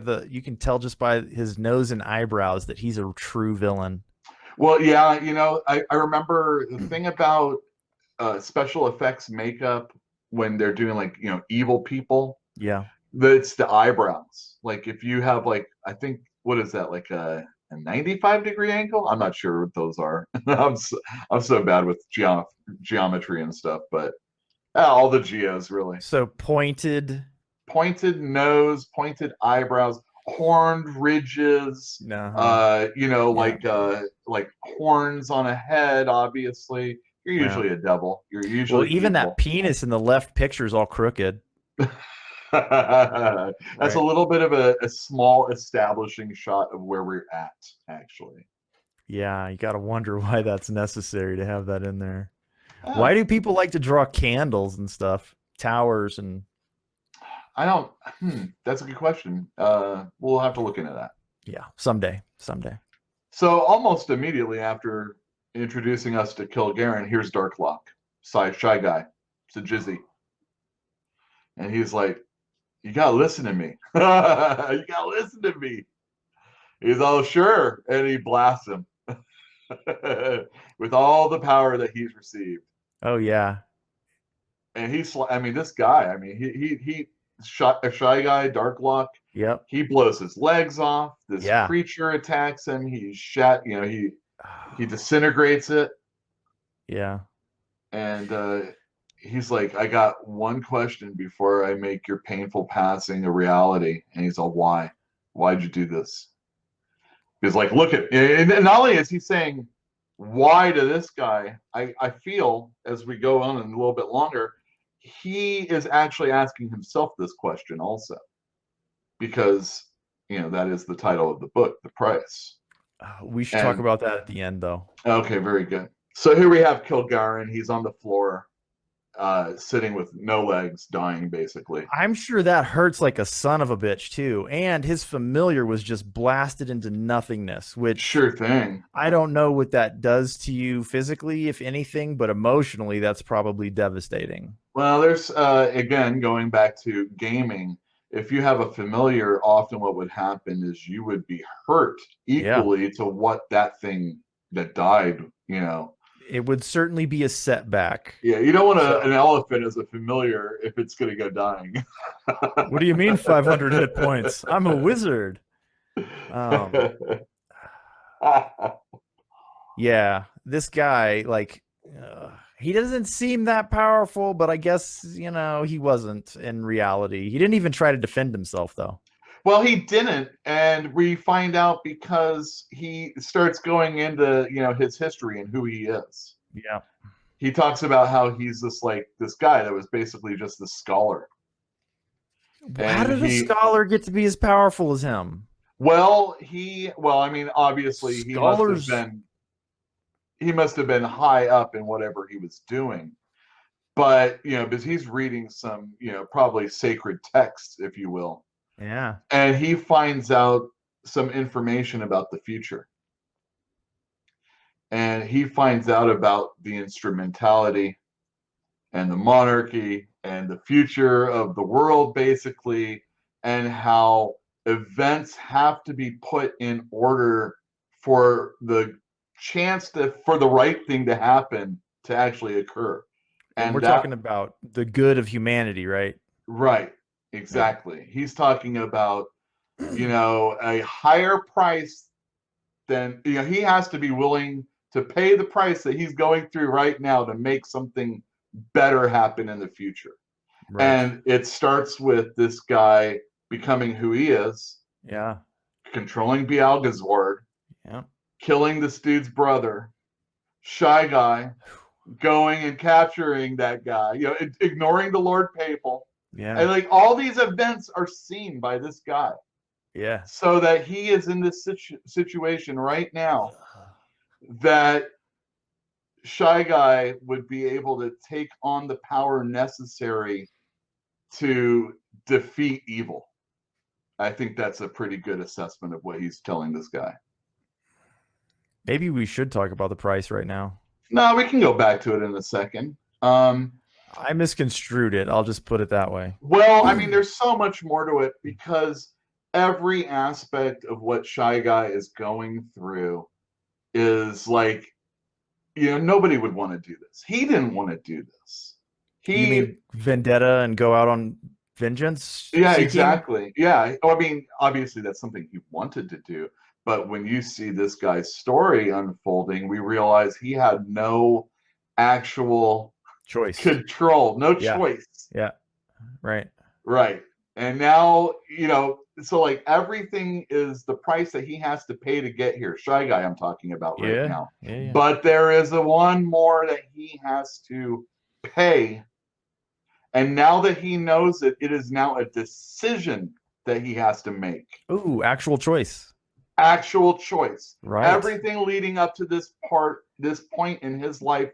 Speaker 2: his nose and eyebrows that he's a true villain.
Speaker 1: Well, yeah, I remember the thing about special effects makeup when they're doing like evil people.
Speaker 2: Yeah,
Speaker 1: that's the eyebrows. Like if you have like I think what is that like a 95-degree angle? I'm not sure what those are. I'm so bad with geometry and stuff, but all the geos really.
Speaker 2: So pointed
Speaker 1: nose, pointed eyebrows, horned ridges. Like horns on a head. Obviously, you're usually a devil. You're usually
Speaker 2: even
Speaker 1: evil.
Speaker 2: that penis in the left picture is all crooked.
Speaker 1: That's a little bit of a small establishing shot of where we're at, actually.
Speaker 2: Yeah, you got to wonder why that's necessary to have that in there. Why do people like to draw candles and stuff, towers and?
Speaker 1: I don't. That's a good question. We'll have to look into that.
Speaker 2: Yeah, someday.
Speaker 1: So almost immediately after introducing us to Kilgaren, here's Darklock, Shy Guy, Sajizzy, and he's like, you gotta listen to me. You gotta listen to me. He's all sure, and he blasts him with all the power that he's received.
Speaker 2: Oh yeah,
Speaker 1: and this guy. He shot a Shy Guy, Darklock.
Speaker 2: Yep.
Speaker 1: He blows his legs off. This creature attacks him. He's shot. He disintegrates it.
Speaker 2: Yeah.
Speaker 1: And he's like, I got one question before I make your painful passing a reality. And he's all, why? Why'd you do this? He's like, look at, and not only is he saying why to this guy, I feel as we go on a little bit longer, he is actually asking himself this question also, because that is the title of the book, The Price.
Speaker 2: We should talk about that at the end, though.
Speaker 1: Okay, very good. So here we have Kilgaren. He's on the floor, sitting with no legs, dying basically.
Speaker 2: I'm sure that hurts like a son of a bitch too. And his familiar was just blasted into nothingness, which
Speaker 1: sure thing.
Speaker 2: I don't know what that does to you physically, if anything, but emotionally, that's probably devastating.
Speaker 1: Well, there's again going back to gaming. if you have a familiar, often what would happen is you would be hurt equally to what that thing that died, you know.
Speaker 2: It would certainly be a setback.
Speaker 1: Yeah, you don't want an elephant as a familiar if it's going to go dying.
Speaker 2: What do you mean 500 hit points? I'm a wizard. Yeah, this guy, like, he doesn't seem that powerful, but I guess, you know, he wasn't in reality. He didn't even try to defend himself, though.
Speaker 1: Well, he didn't, and we find out because he starts going into, you know, his history and who he is.
Speaker 2: Yeah.
Speaker 1: He talks about how he's this guy that was basically just this scholar.
Speaker 2: How did a scholar get to be as powerful as him?
Speaker 1: Well, I mean, obviously he must have been high up in whatever he was doing. But, you know, because he's reading some, you know, probably sacred texts, if you will.
Speaker 2: Yeah.
Speaker 1: And he finds out some information about the future. And he finds out about the instrumentality and the monarchy and the future of the world, basically, and how events have to be put in order for the for the right thing to happen to actually occur.
Speaker 2: And we're talking about the good of humanity, right?
Speaker 1: Right. Exactly. Yeah. He's talking about, you know, a higher price than, you know, he has to be willing to pay the price that he's going through right now to make something better happen in the future. Right. And it starts with this guy becoming who he is.
Speaker 2: Yeah.
Speaker 1: Controlling Beelzebub.
Speaker 2: Yeah.
Speaker 1: Killing this dude's brother. Shy Guy. Going and capturing that guy. You know, ignoring the Lord Papal.
Speaker 2: Yeah.
Speaker 1: And like all these events are seen by this guy.
Speaker 2: Yeah.
Speaker 1: So that he is in this situation right now that Shy Guy would be able to take on the power necessary to defeat evil. I think that's a pretty good assessment of what he's telling this guy.
Speaker 2: Maybe we should talk about the price right now.
Speaker 1: No, we can go back to it in a second.
Speaker 2: I misconstrued it. I'll just put it that way.
Speaker 1: Well, I mean, there's so much more to it because every aspect of what Shy Guy is going through is like, you know, nobody would want to do this. He didn't want to do this.
Speaker 2: You mean vendetta and go out on vengeance?
Speaker 1: Yeah, exactly. Yeah. I mean, obviously that's something he wanted to do. But when you see this guy's story unfolding, we realize he had no actual control, no choice.
Speaker 2: Yeah. Right.
Speaker 1: Right. And now, you know, so like everything is the price that he has to pay to get here. Shy Guy I'm talking about right now.
Speaker 2: Yeah.
Speaker 1: But there is one more that he has to pay. And now that he knows it, it is now a decision that he has to make.
Speaker 2: Ooh, actual choice.
Speaker 1: Actual choice.
Speaker 2: Right.
Speaker 1: Everything leading up to this point in his life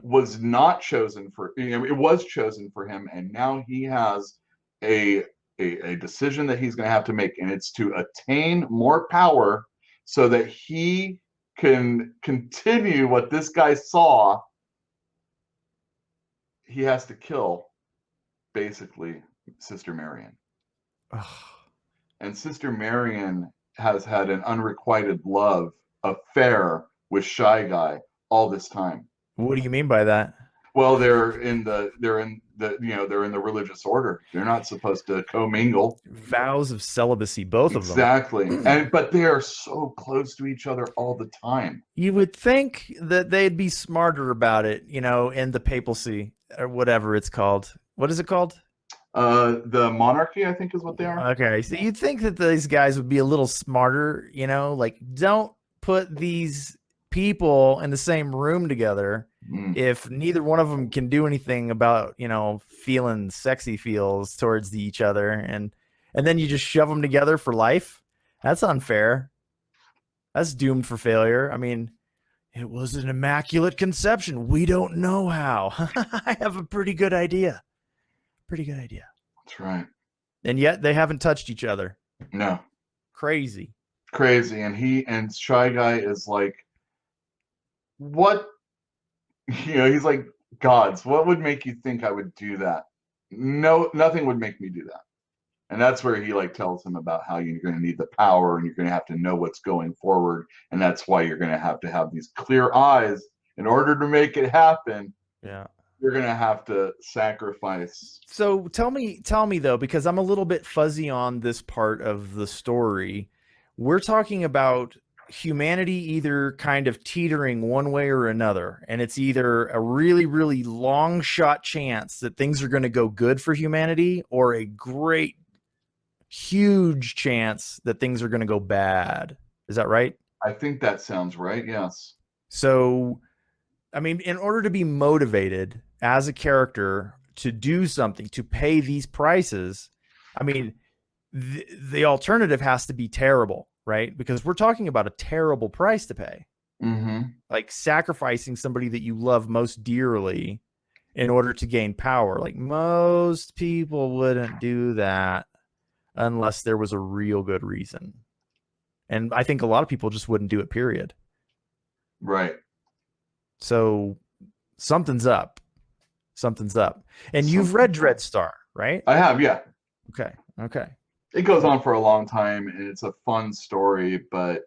Speaker 1: was not chosen for, you know, it was chosen for him. And now he has a decision that he's going to have to make, and it's to attain more power so that he can continue what this guy saw. He has to kill, basically, Sister Marion. And Sister Marion has had an unrequited love affair with Shy Guy all this time.
Speaker 2: What do you mean by that?
Speaker 1: Well, they're in the religious order. They're not supposed to commingle.
Speaker 2: Vows of celibacy, both of them.
Speaker 1: Exactly. But they are so close to each other all the time.
Speaker 2: You would think that they'd be smarter about it, you know, in the papacy or whatever it's called. What is it called?
Speaker 1: The monarchy, I think, is what they are.
Speaker 2: Okay, so you'd think that these guys would be a little smarter, you know, like don't put these people in the same room together if neither one of them can do anything about, you know, feeling sexy feels towards each other, and then you just shove them together for life. That's unfair. That's doomed for failure. I mean, it was an immaculate conception. We don't know how. I have a pretty good idea.
Speaker 1: That's right.
Speaker 2: And yet they haven't touched each other.
Speaker 1: No.
Speaker 2: Crazy.
Speaker 1: And Shy Guy is like, what, you know, he's like, gods, what would make you think I would do that? No, nothing would make me do that. And that's where he like tells him about how you're going to need the power and you're going to have to know what's going forward. And that's why you're going to have these clear eyes in order to make it happen.
Speaker 2: Yeah.
Speaker 1: You're going to have to sacrifice.
Speaker 2: So tell me though, because I'm a little bit fuzzy on this part of the story. We're talking about humanity either kind of teetering one way or another, and it's either a really, really long shot chance that things are going to go good for humanity, or a great, huge chance that things are going to go bad. Is that right?
Speaker 1: I think that sounds right. Yes.
Speaker 2: So, I mean, in order to be motivated as a character to do something, to pay these prices, I mean, the alternative has to be terrible, right? Because we're talking about a terrible price to pay.
Speaker 1: Mm-hmm.
Speaker 2: Like sacrificing somebody that you love most dearly in order to gain power. Like most people wouldn't do that unless there was a real good reason. And I think a lot of people just wouldn't do it, period.
Speaker 1: Right.
Speaker 2: So something's up. Something's up. And you've read Dreadstar, right?
Speaker 1: I have, yeah.
Speaker 2: Okay.
Speaker 1: It goes on for a long time, and it's a fun story, but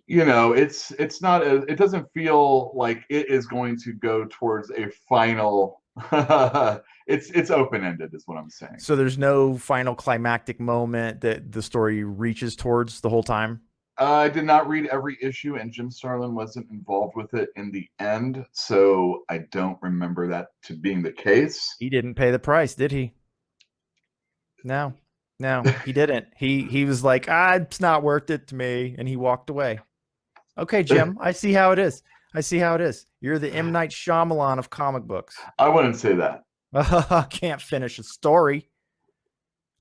Speaker 1: you know, it's not it doesn't feel like it is going to go towards a final. It's open-ended, is what I'm saying.
Speaker 2: So there's no final climactic moment that the story reaches towards the whole time?
Speaker 1: I did not read every issue, and Jim Starlin wasn't involved with it in the end, so I don't remember that to being the case.
Speaker 2: He didn't pay the price, did he? No, he didn't. He was like, it's not worth it to me, and he walked away. Okay, Jim, I see how it is. You're the M. Night Shyamalan of comic books.
Speaker 1: I wouldn't say that.
Speaker 2: Can't finish a story.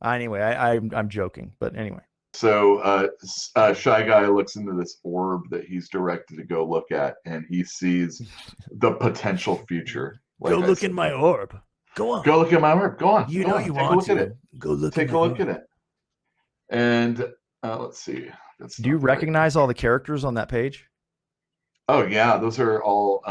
Speaker 2: Anyway, I'm joking, but anyway.
Speaker 1: So Shy Guy looks into this orb that he's directed to go look at, and he sees the potential future.
Speaker 2: Like go look in my orb. Go on.
Speaker 1: Go look at my orb. Go on.
Speaker 2: You know you want to. Go look.
Speaker 1: Take a look at it. And let's see.
Speaker 2: Do you recognize all the characters on that page?
Speaker 1: Oh yeah, those are all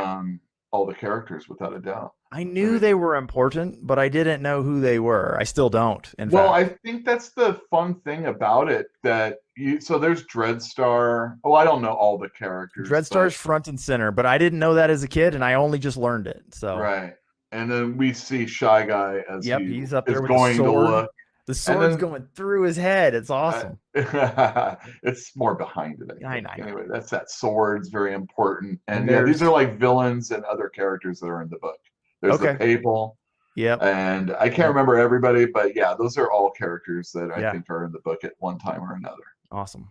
Speaker 1: the characters without a doubt.
Speaker 2: I knew they were important, but I didn't know who they were. I still don't.
Speaker 1: Well, I think that's the fun thing about it, that so there's Dreadstar. Oh, I don't know all the characters.
Speaker 2: Dreadstar's front and center, but I didn't know that as a kid, and I only just learned it. So
Speaker 1: right, and then we see Shy Guy as
Speaker 2: he's up there with
Speaker 1: going
Speaker 2: the sword.
Speaker 1: To look.
Speaker 2: The sword's going through his head. It's awesome.
Speaker 1: It's more behind it.
Speaker 2: I know.
Speaker 1: Anyway, that sword's very important, and yeah, these are like villains and other characters that are in the book. There's the Papal.
Speaker 2: Yep.
Speaker 1: And I can't remember everybody, but yeah, those are all characters that I think are in the book at one time or another.
Speaker 2: Awesome.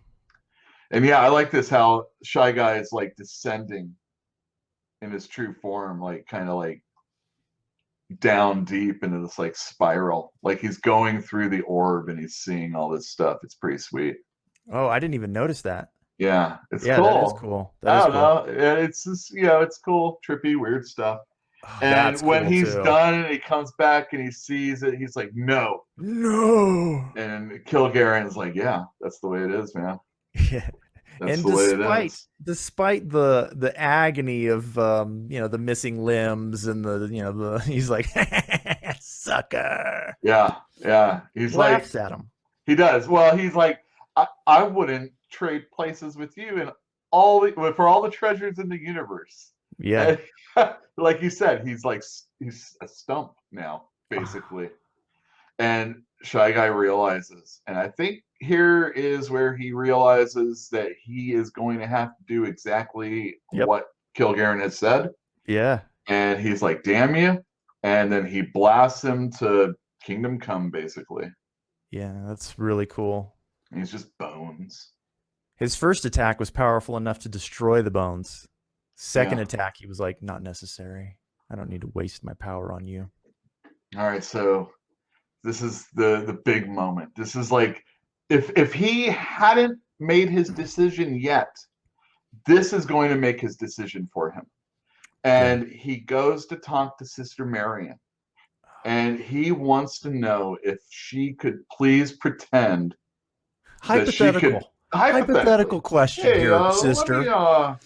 Speaker 1: And yeah, I like this, how Shy Guy is like descending in his true form, like kind of like down deep into this like spiral. Like he's going through the orb and he's seeing all this stuff. It's pretty sweet.
Speaker 2: Oh, I didn't even notice that.
Speaker 1: Yeah, it's
Speaker 2: cool.
Speaker 1: That
Speaker 2: is cool.
Speaker 1: I don't know. It's just, it's cool, trippy, weird stuff. Oh, and when he's done and he comes back and he sees it, he's like, no. And Kilgaren's like, yeah, that's the way it is, man.
Speaker 2: Yeah. That's the way it is. Despite the agony of the missing limbs and he's like, sucker.
Speaker 1: Yeah. He's
Speaker 2: laughs at him.
Speaker 1: He does. Well, he's like, I wouldn't trade places with you and for all the treasures in the universe.
Speaker 2: Yeah.
Speaker 1: Like you said, he's a stump now, basically. And Shy Guy realizes, and I think here is where he realizes that he is going to have to do exactly what Kilgaren has said.
Speaker 2: Yeah.
Speaker 1: And he's like, damn you. And then he blasts him to Kingdom Come, basically.
Speaker 2: Yeah, that's really cool.
Speaker 1: And he's just bones.
Speaker 2: His first attack was powerful enough to destroy the bones. Second attack, he was like, not necessary. I don't need to waste my power on you.
Speaker 1: All right, so this is the big moment. This is like, if he hadn't made his decision yet, this is going to make his decision for him. And he goes to talk to Sister Marion. And he wants to know if she could please pretend
Speaker 2: hypothetical question here, sister.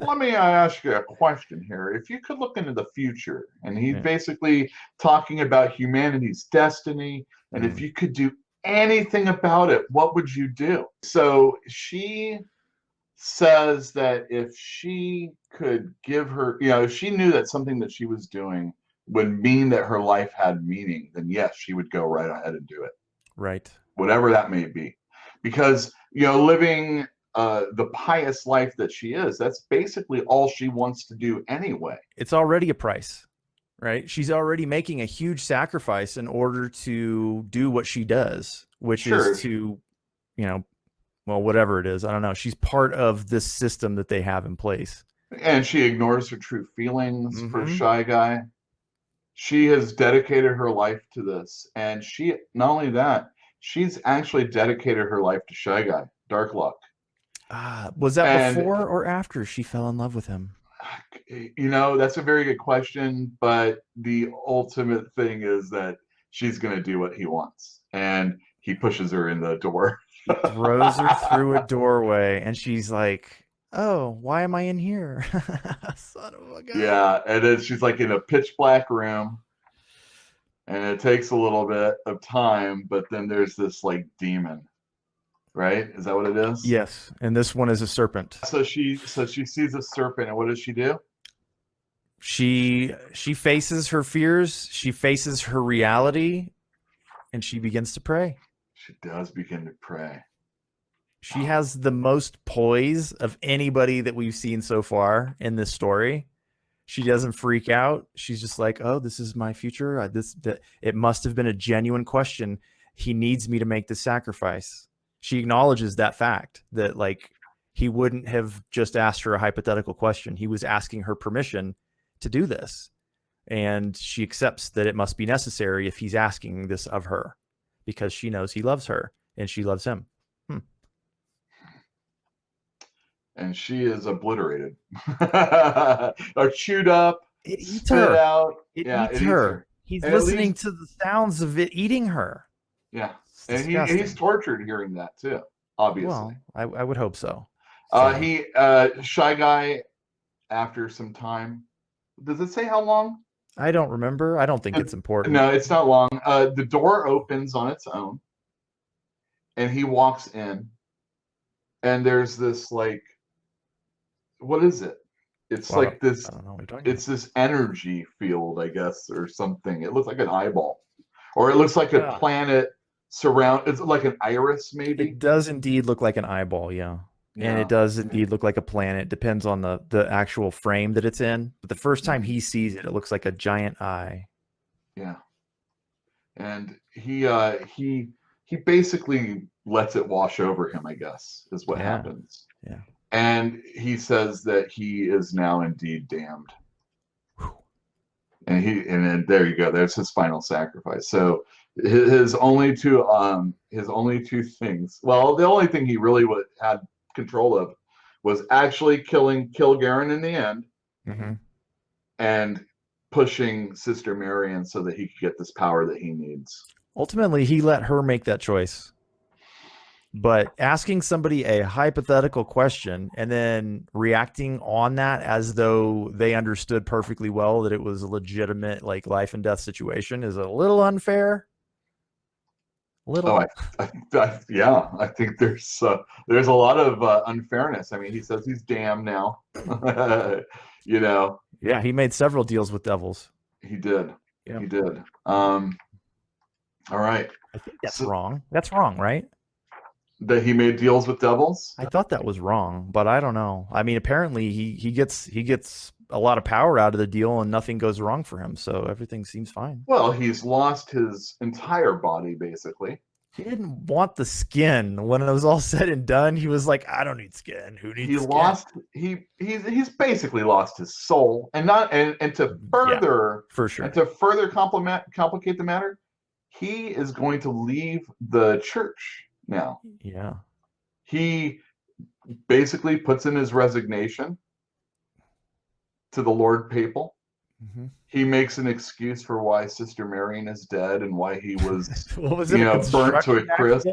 Speaker 1: Let me ask you a question here. If you could look into the future, and he's
Speaker 2: Yeah.
Speaker 1: basically talking about humanity's destiny, and if
Speaker 2: Mm.
Speaker 1: you could do anything about it, what would you do? So she says that if she could give her, if she knew that something that she was doing would mean that her life had meaning, then yes, she would go right ahead and do it,
Speaker 2: Right.
Speaker 1: whatever that may be. Because, living the pious life that she is, that's basically all she wants to do anyway.
Speaker 2: It's already a price, right? She's already making a huge sacrifice in order to do what she does, which
Speaker 1: Sure.
Speaker 2: is to, well, whatever it is, I don't know. She's part of this system that they have in place.
Speaker 1: And she ignores her true feelings for
Speaker 2: Mhm.
Speaker 1: Shy Guy. She has dedicated her life to this. And she, not only that, she's actually dedicated her life to Shy Guy, Dark Luck.
Speaker 2: Was that
Speaker 1: And,
Speaker 2: before or after she fell in love with him?
Speaker 1: That's a very good question. But the ultimate thing is that she's going to do what he wants. And he pushes her in the door.
Speaker 2: He throws her through a doorway, and she's like, "Oh, why am I in here?" Son of a gun.
Speaker 1: Yeah, and then she's like in a pitch black room, and it takes a little bit of time, but then there's this like demon, right? Is that what it is?
Speaker 2: Yes, and this one is a serpent.
Speaker 1: So she sees a serpent, and what does she do?
Speaker 2: She faces her fears, she faces her reality, and she begins to pray.
Speaker 1: She does begin to pray.
Speaker 2: She has the most poise of anybody that we've seen so far in this story. She doesn't freak out. She's just like, "Oh, this is my future. It must have been a genuine question. He needs me to make this sacrifice." She acknowledges that fact that like he wouldn't have just asked her a hypothetical question. He was asking her permission to do this. And she accepts that it must be necessary if he's asking this of her, because she knows he loves her and she loves him.
Speaker 1: And she is obliterated, or chewed up,
Speaker 2: It eats
Speaker 1: spit
Speaker 2: her.
Speaker 1: out.
Speaker 2: It
Speaker 1: Yeah,
Speaker 2: eats
Speaker 1: it
Speaker 2: her. He's
Speaker 1: And it
Speaker 2: listening
Speaker 1: leaves-
Speaker 2: to the sounds of it eating her.
Speaker 1: Yeah,
Speaker 2: It's
Speaker 1: and
Speaker 2: disgusting.
Speaker 1: he's tortured hearing that too. Obviously,
Speaker 2: Well, I would hope so.
Speaker 1: Shy Guy, after some time. Does it say how long?
Speaker 2: I don't remember. I don't think it's important.
Speaker 1: No, it's not long. The door opens on its own, and he walks in, and there's this like, what is it? It's
Speaker 2: Well,
Speaker 1: like this.
Speaker 2: I don't know what you're talking
Speaker 1: It's this energy field, I guess, or something. It looks like an eyeball, or it looks like a planet surround. It's like an iris, maybe.
Speaker 2: It does indeed look like an eyeball, yeah. And it does indeed look like a planet. Depends on the actual frame that it's in. But the first time he sees it, it looks like a giant eye.
Speaker 1: Yeah. And he basically lets it wash over him, I guess, is what happens.
Speaker 2: Yeah.
Speaker 1: And he says that he is now indeed damned. And then there you go. There's his final sacrifice. So his only two things. Well, the only thing he really had control of was actually kill Garen in the end, and pushing Sister Marion so that he could get this power that he needs.
Speaker 2: Ultimately, he let her make that choice. But asking somebody a hypothetical question and then reacting on that as though they understood perfectly well that it was a legitimate like life and death situation is a little unfair.
Speaker 1: I think there's a lot of unfairness. I mean, he says he's damned now.
Speaker 2: Yeah, he made several deals with devils.
Speaker 1: He did.
Speaker 2: Yeah.
Speaker 1: He did. All right.
Speaker 2: I think that's wrong. That's wrong, right?
Speaker 1: That he made deals with devils?
Speaker 2: I thought that was wrong, but I don't know. I mean, apparently he gets a lot of power out of the deal and nothing goes wrong for him, so everything seems fine.
Speaker 1: Well, he's lost his entire body, basically.
Speaker 2: He didn't want the skin. When it was all said and done, he was like, I don't need skin. Who needs skin?
Speaker 1: He's basically lost his soul. And to further
Speaker 2: for sure.
Speaker 1: And to further complicate the matter, he is going to leave the church now.
Speaker 2: Yeah.
Speaker 1: He basically puts in his resignation to the Lord Papal. He makes an excuse for why Sister Marion is dead and why he was, burnt to a crisp.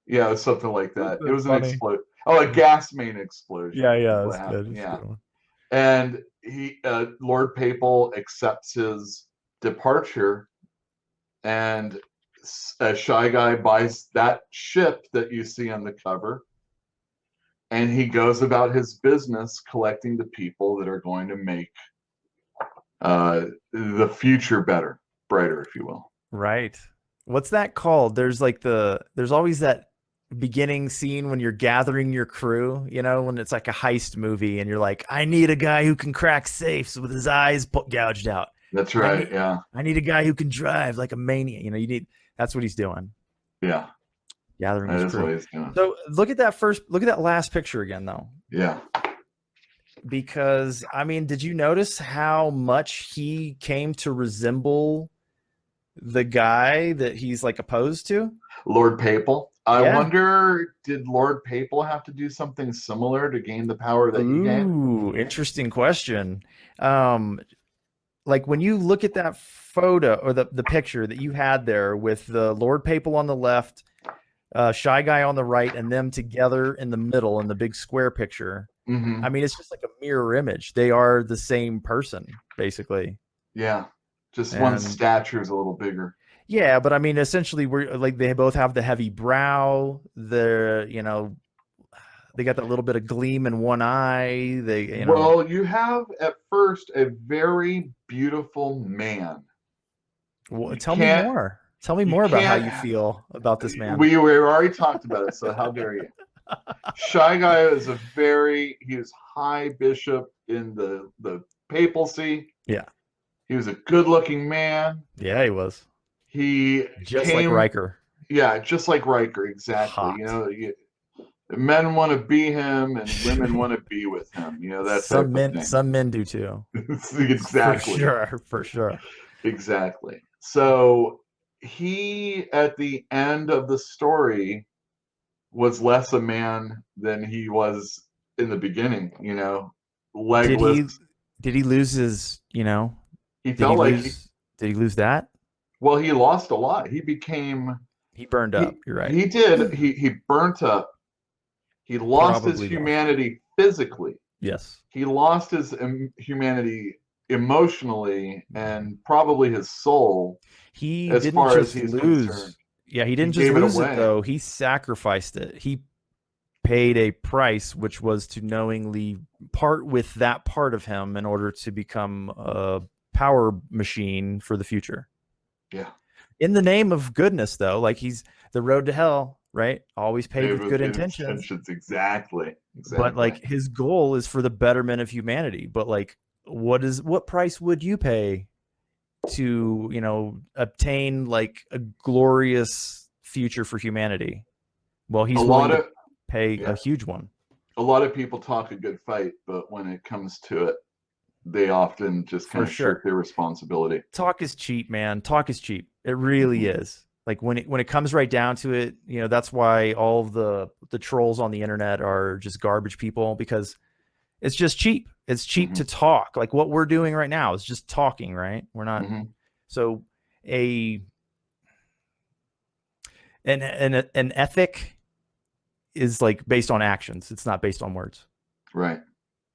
Speaker 1: Yeah, it was something like that. It was an explosion. Oh, a gas main explosion.
Speaker 2: Yeah, that's good.
Speaker 1: Yeah. And Lord Papal accepts his departure, and a Shy Guy buys that ship that you see on the cover, and he goes about his business collecting the people that are going to make the future better, brighter, if you will.
Speaker 2: Right. What's that called? There's always that beginning scene when you're gathering your crew, when it's like a heist movie and you're like, I need a guy who can crack safes with his eyes gouged out.
Speaker 1: That's right.
Speaker 2: I need a guy who can drive like a maniac. That's what he's doing.
Speaker 1: Yeah.
Speaker 2: Gathering his crew.
Speaker 1: What he's doing.
Speaker 2: So look at that last picture again, though.
Speaker 1: Yeah.
Speaker 2: Because, did you notice how much he came to resemble the guy that he's like opposed to?
Speaker 1: Lord Papal. I wonder, did Lord Papal have to do something similar to gain the power that he gained?
Speaker 2: Ooh, interesting question. Like when you look at that photo or the picture that you had there with the Lord Papal on the left, Shy Guy on the right, and them together in the middle in the big square picture.
Speaker 1: Mm-hmm.
Speaker 2: It's just like a mirror image. They are the same person, basically.
Speaker 1: Yeah. Just one stature is a little bigger.
Speaker 2: Yeah, but essentially we're like, they both have the heavy brow. They're, they got that little bit of gleam in one eye.
Speaker 1: Well, you have at first a very beautiful man.
Speaker 2: Well, tell me more. Tell me more about how you feel about this man.
Speaker 1: We already talked about it, so how dare you? Shy Guy is he was high bishop in the papacy.
Speaker 2: Yeah.
Speaker 1: He was a good-looking man.
Speaker 2: Yeah, he was.
Speaker 1: He
Speaker 2: just like Riker.
Speaker 1: Yeah, just like Riker, exactly.
Speaker 2: Hot.
Speaker 1: Men want to be him, and women want to be with him. That's
Speaker 2: some men do too.
Speaker 1: Exactly.
Speaker 2: For sure.
Speaker 1: Exactly. So he, at the end of the story, was less a man than he was in the beginning. Legless.
Speaker 2: Did he lose his?
Speaker 1: He felt like.
Speaker 2: Did he lose that?
Speaker 1: Well, he lost a lot. He
Speaker 2: burned up. You're right.
Speaker 1: He did. He burnt up. He lost his humanity physically.
Speaker 2: Yes.
Speaker 1: He lost his humanity emotionally and probably his soul.
Speaker 2: He
Speaker 1: as
Speaker 2: didn't
Speaker 1: far
Speaker 2: just
Speaker 1: as he's
Speaker 2: lose.
Speaker 1: concerned.
Speaker 2: Yeah, he didn't just lose it though. He sacrificed it. He paid a price, which was to knowingly part with that part of him in order to become a power machine for the future.
Speaker 1: Yeah.
Speaker 2: In the name of goodness, though, like he's the road to hell, right? Always paved with good intentions.
Speaker 1: Exactly.
Speaker 2: But like his goal is for the betterment of humanity. But like, what price would you pay to, obtain like a glorious future for humanity? Well, he's willing to pay a huge one.
Speaker 1: A lot of people talk a good fight, but when it comes to it, they often just kind of shirk their responsibility.
Speaker 2: Talk is cheap, man. Talk is cheap. It really is. Like when it comes right down to it, that's why all of the trolls on the internet are just garbage people, because it's just cheap. It's cheap to talk. Like what we're doing right now is just talking, right? We're not. So an ethic is like based on actions. It's not based on words.
Speaker 1: Right.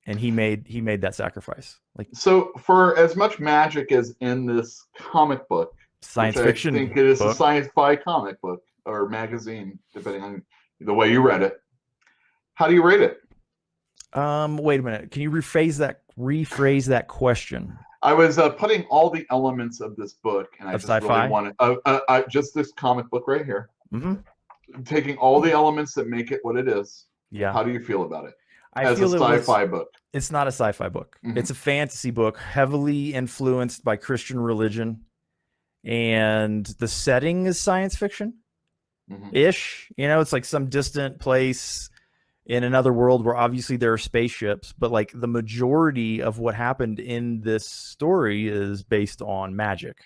Speaker 2: And he made that sacrifice. Like,
Speaker 1: so for as much magic as in this comic book,
Speaker 2: science fiction,
Speaker 1: I think it is a sci-fi comic book or magazine, depending on the way you read it. How do you rate it?
Speaker 2: Wait a minute. Can you rephrase that question?
Speaker 1: I was putting all the elements of this book, and I just really wanted just this comic book right here. Taking all the elements that make it what it is.
Speaker 2: Yeah.
Speaker 1: How do you feel about it?
Speaker 2: I feel
Speaker 1: a sci-fi book.
Speaker 2: It's not a sci-fi book. It's a fantasy book, heavily influenced by Christian religion, and the setting is science fiction ish. It's like some distant place in another world where obviously there are spaceships, but like the majority of what happened in this story is based on magic,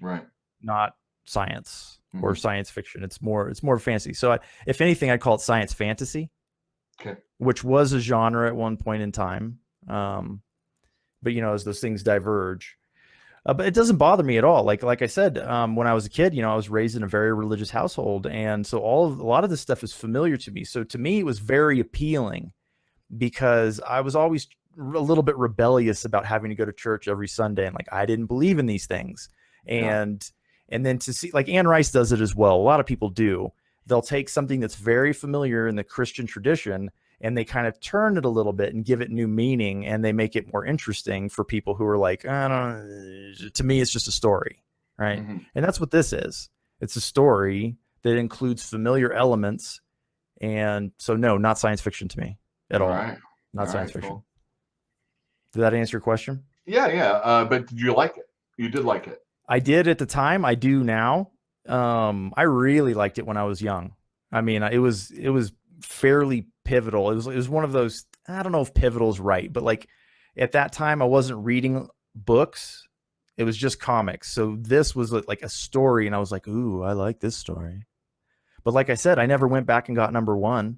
Speaker 1: right?
Speaker 2: Not science or science fiction. It's more fantasy. So if anything, I'd call it science fantasy.
Speaker 1: Okay.
Speaker 2: Which was a genre at one point in time. But as those things diverge, but it doesn't bother me at all. Like I said, when I was a kid, I was raised in a very religious household. And so a lot of this stuff is familiar to me. So to me, it was very appealing because I was always little bit rebellious about having to go to church every Sunday, and like I didn't believe in these things, and then to see, like Anne Rice does it as well. A lot of people do. They'll take something that's very familiar in the Christian tradition and they kind of turn it a little bit and give it new meaning, and they make it more interesting for people who are like, I don't, to me, it's just a story, right?
Speaker 1: Mm-hmm.
Speaker 2: And that's what this is. It's a story that includes familiar elements. And so, no, not science fiction to me at all.
Speaker 1: Right.
Speaker 2: Not
Speaker 1: all
Speaker 2: science
Speaker 1: right,
Speaker 2: fiction.
Speaker 1: cool.
Speaker 2: Did that answer your question?
Speaker 1: Yeah. But did you like it? You did like it.
Speaker 2: I did at the time. I do now. I really liked it when I was young. I mean, it was fairly pivotal. It was one of those, I don't know if pivotal is right, but like at that time I wasn't reading books. It was just comics. So this was like a story, and I was like, ooh, I like this story. But like I said, I never went back and got number 1.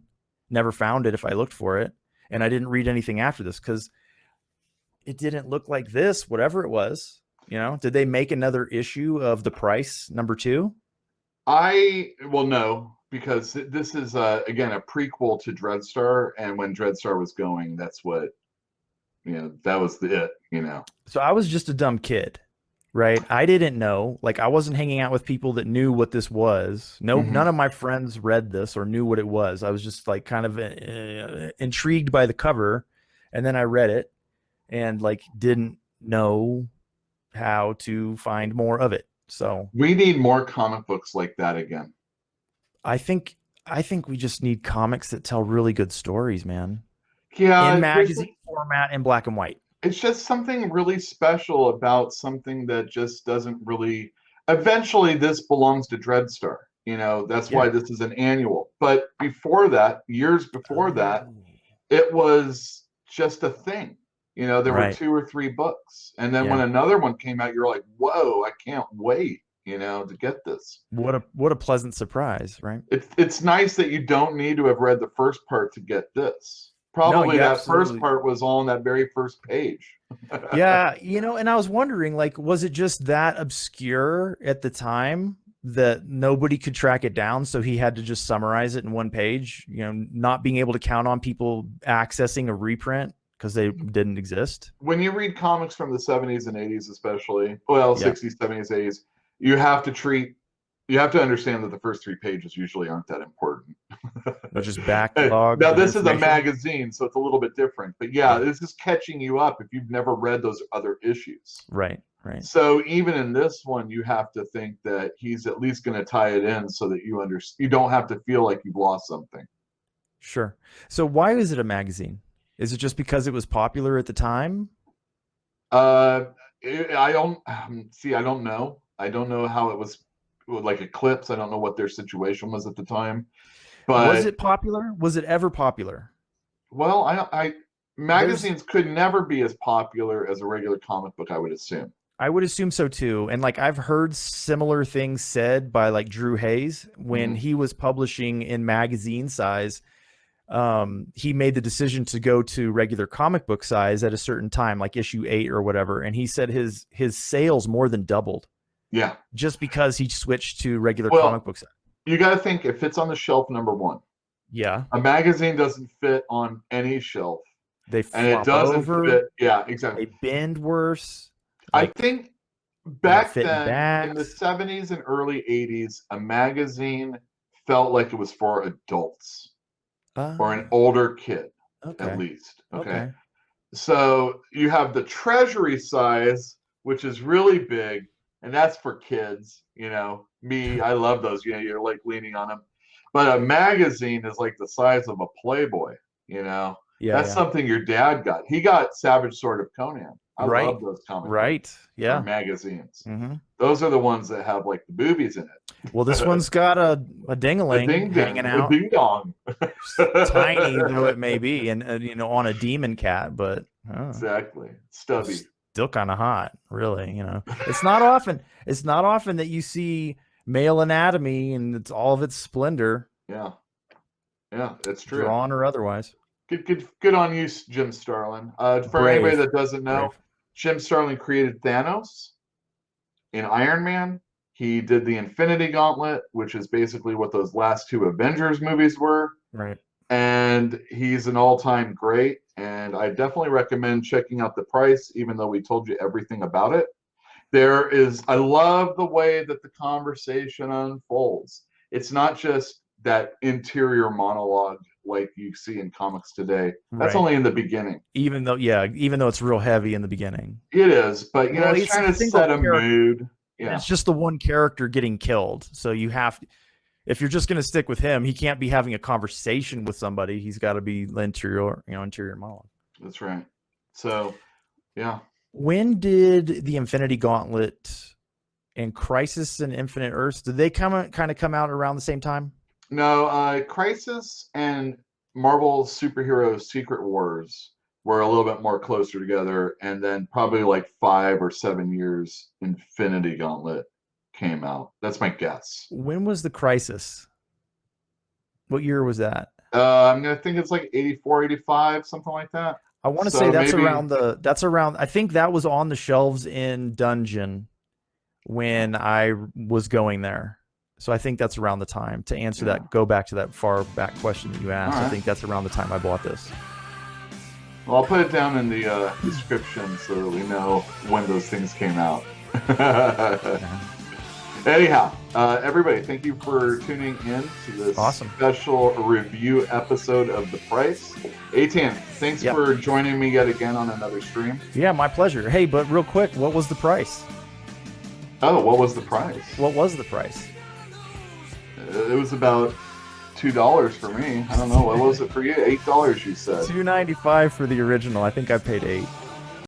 Speaker 2: Never found it if I looked for it. And I didn't read anything after this because it didn't look like this, whatever it was. You know, did they make another issue of The Price number 2?
Speaker 1: Well, no, because this is again a prequel to Dreadstar, and when Dreadstar was going, that's what, that was it.
Speaker 2: So I was just a dumb kid, right? I didn't know. Like, I wasn't hanging out with people that knew what this was. None of my friends read this or knew what it was. I was just like kind of intrigued by the cover, and then I read it and like didn't know how to find more of it. So
Speaker 1: we need more comic books like that again.
Speaker 2: I think we just need comics that tell really good stories, man.
Speaker 1: Yeah,
Speaker 2: in magazine format, in black and white.
Speaker 1: It's just something really special about something that just doesn't really. Eventually, this belongs to Dreadstar. That's why this is an annual. But before that, years before that, it was just a thing. There were 2 or 3 books, and then when another one came out, you're like, "Whoa, I can't wait!" To get this.
Speaker 2: What a pleasant surprise, right?
Speaker 1: It's nice that you don't need to have read the first part to get this. Probably that first part was all on that very first page.
Speaker 2: Yeah, and I was wondering, like, was it just that obscure at the time that nobody could track it down, so he had to just summarize it in one page? Not being able to count on people accessing a reprint because they didn't exist.
Speaker 1: When you read comics from the 70s and 80s, especially, 60s, 70s, 80s, you have to understand that the first 3 pages usually aren't that important.
Speaker 2: They're just backlog.
Speaker 1: Now, this is a magazine, so it's a little bit different. But this is catching you up if you've never read those other issues.
Speaker 2: Right.
Speaker 1: So even in this one, you have to think that he's at least going to tie it in so that you don't have to feel like you've lost something.
Speaker 2: Sure. So why is it a magazine? Is it just because it was popular at the time?
Speaker 1: I don't know. I don't know how it was like Eclipse. I don't know what their situation was at the time. But
Speaker 2: was it popular? Was it ever popular?
Speaker 1: Well, magazines could never be as popular as a regular comic book, I would assume.
Speaker 2: I would assume so too. And like I've heard similar things said by like Drew Hayes when he was publishing in magazine size. He made the decision to go to regular comic book size at a certain time, like issue 8 or whatever. And he said his sales more than doubled.
Speaker 1: Yeah.
Speaker 2: Just because he switched to regular comic book size.
Speaker 1: You got to think it fits on the shelf, number 1.
Speaker 2: Yeah.
Speaker 1: A magazine doesn't fit on any shelf.
Speaker 2: They flop
Speaker 1: and it doesn't
Speaker 2: over.
Speaker 1: Fit. Yeah, exactly.
Speaker 2: They bend worse.
Speaker 1: I think back then in the 70s and early 80s, a magazine felt like it was for adults or an older kid, at least. Okay. So you have the treasury size, which is really big, and that's for kids. Me, I love those. You're like leaning on them. But a magazine is like the size of a Playboy. That's something your dad got. He got Savage Sword of Conan. I love those comics.
Speaker 2: Right. Yeah.
Speaker 1: Magazines. Those are the ones that have like the boobies in it.
Speaker 2: Well, this one's got a ding-a-ling hanging out.
Speaker 1: A ding-dong.
Speaker 2: Tiny though it may be, and on a demon cat, but
Speaker 1: exactly. Stubby.
Speaker 2: Still kind of hot, really. It's not often that you see male anatomy and it's all of its splendor.
Speaker 1: Yeah, that's true.
Speaker 2: Drawn or otherwise.
Speaker 1: Good on you, Jim Starlin. For anybody that doesn't know, Jim Starlin created Thanos in Iron Man. He did the Infinity Gauntlet, which is basically what those last 2 Avengers movies were.
Speaker 2: Right.
Speaker 1: And he's an all-time great. and I definitely recommend checking out the price, even though we told you everything about it. I love the way that the conversation unfolds. It's not just that interior monologue like you see in comics today. That's
Speaker 2: Right.
Speaker 1: only in the beginning.
Speaker 2: Even though it's real heavy in the beginning.
Speaker 1: It is, but
Speaker 2: Well,
Speaker 1: it's trying to set a mood. Yeah.
Speaker 2: It's just the one character getting killed. So if you're just going to stick with him, he can't be having a conversation with somebody. He's got to be the interior monologue.
Speaker 1: That's right. So, yeah.
Speaker 2: When did the Infinity Gauntlet and Crisis and Infinite Earths, did they kind of come out around the same time?
Speaker 1: No, Crisis and Marvel Superhero Secret Wars were a little bit more closer together, and then probably like 5 or 7 years Infinity Gauntlet came out. That's my guess.
Speaker 2: When was the Crisis? What year was that?
Speaker 1: I'm gonna think it's like 84, 85, something like that.
Speaker 2: I want to
Speaker 1: So
Speaker 2: say that's
Speaker 1: maybe-
Speaker 2: around I think that was on the shelves in Dungeon when I was going there. So I think that's around the time. To answer that, go back to that far back question that you asked.
Speaker 1: All right.
Speaker 2: I think that's around the time I bought this.
Speaker 1: Well, I'll put it down in the description so that we know when those things came out. Anyhow, everybody, thank you for tuning in to this special review episode of The Price. Etienne, thanks for joining me yet again on another stream.
Speaker 2: Yeah, my pleasure. Hey, but real quick, what was the price?
Speaker 1: Oh, what was the price?
Speaker 2: What was the price?
Speaker 1: It was about $2 for me. I don't know. What was it for you? $8, you said.
Speaker 2: $2.95 for the original. I think I paid $8.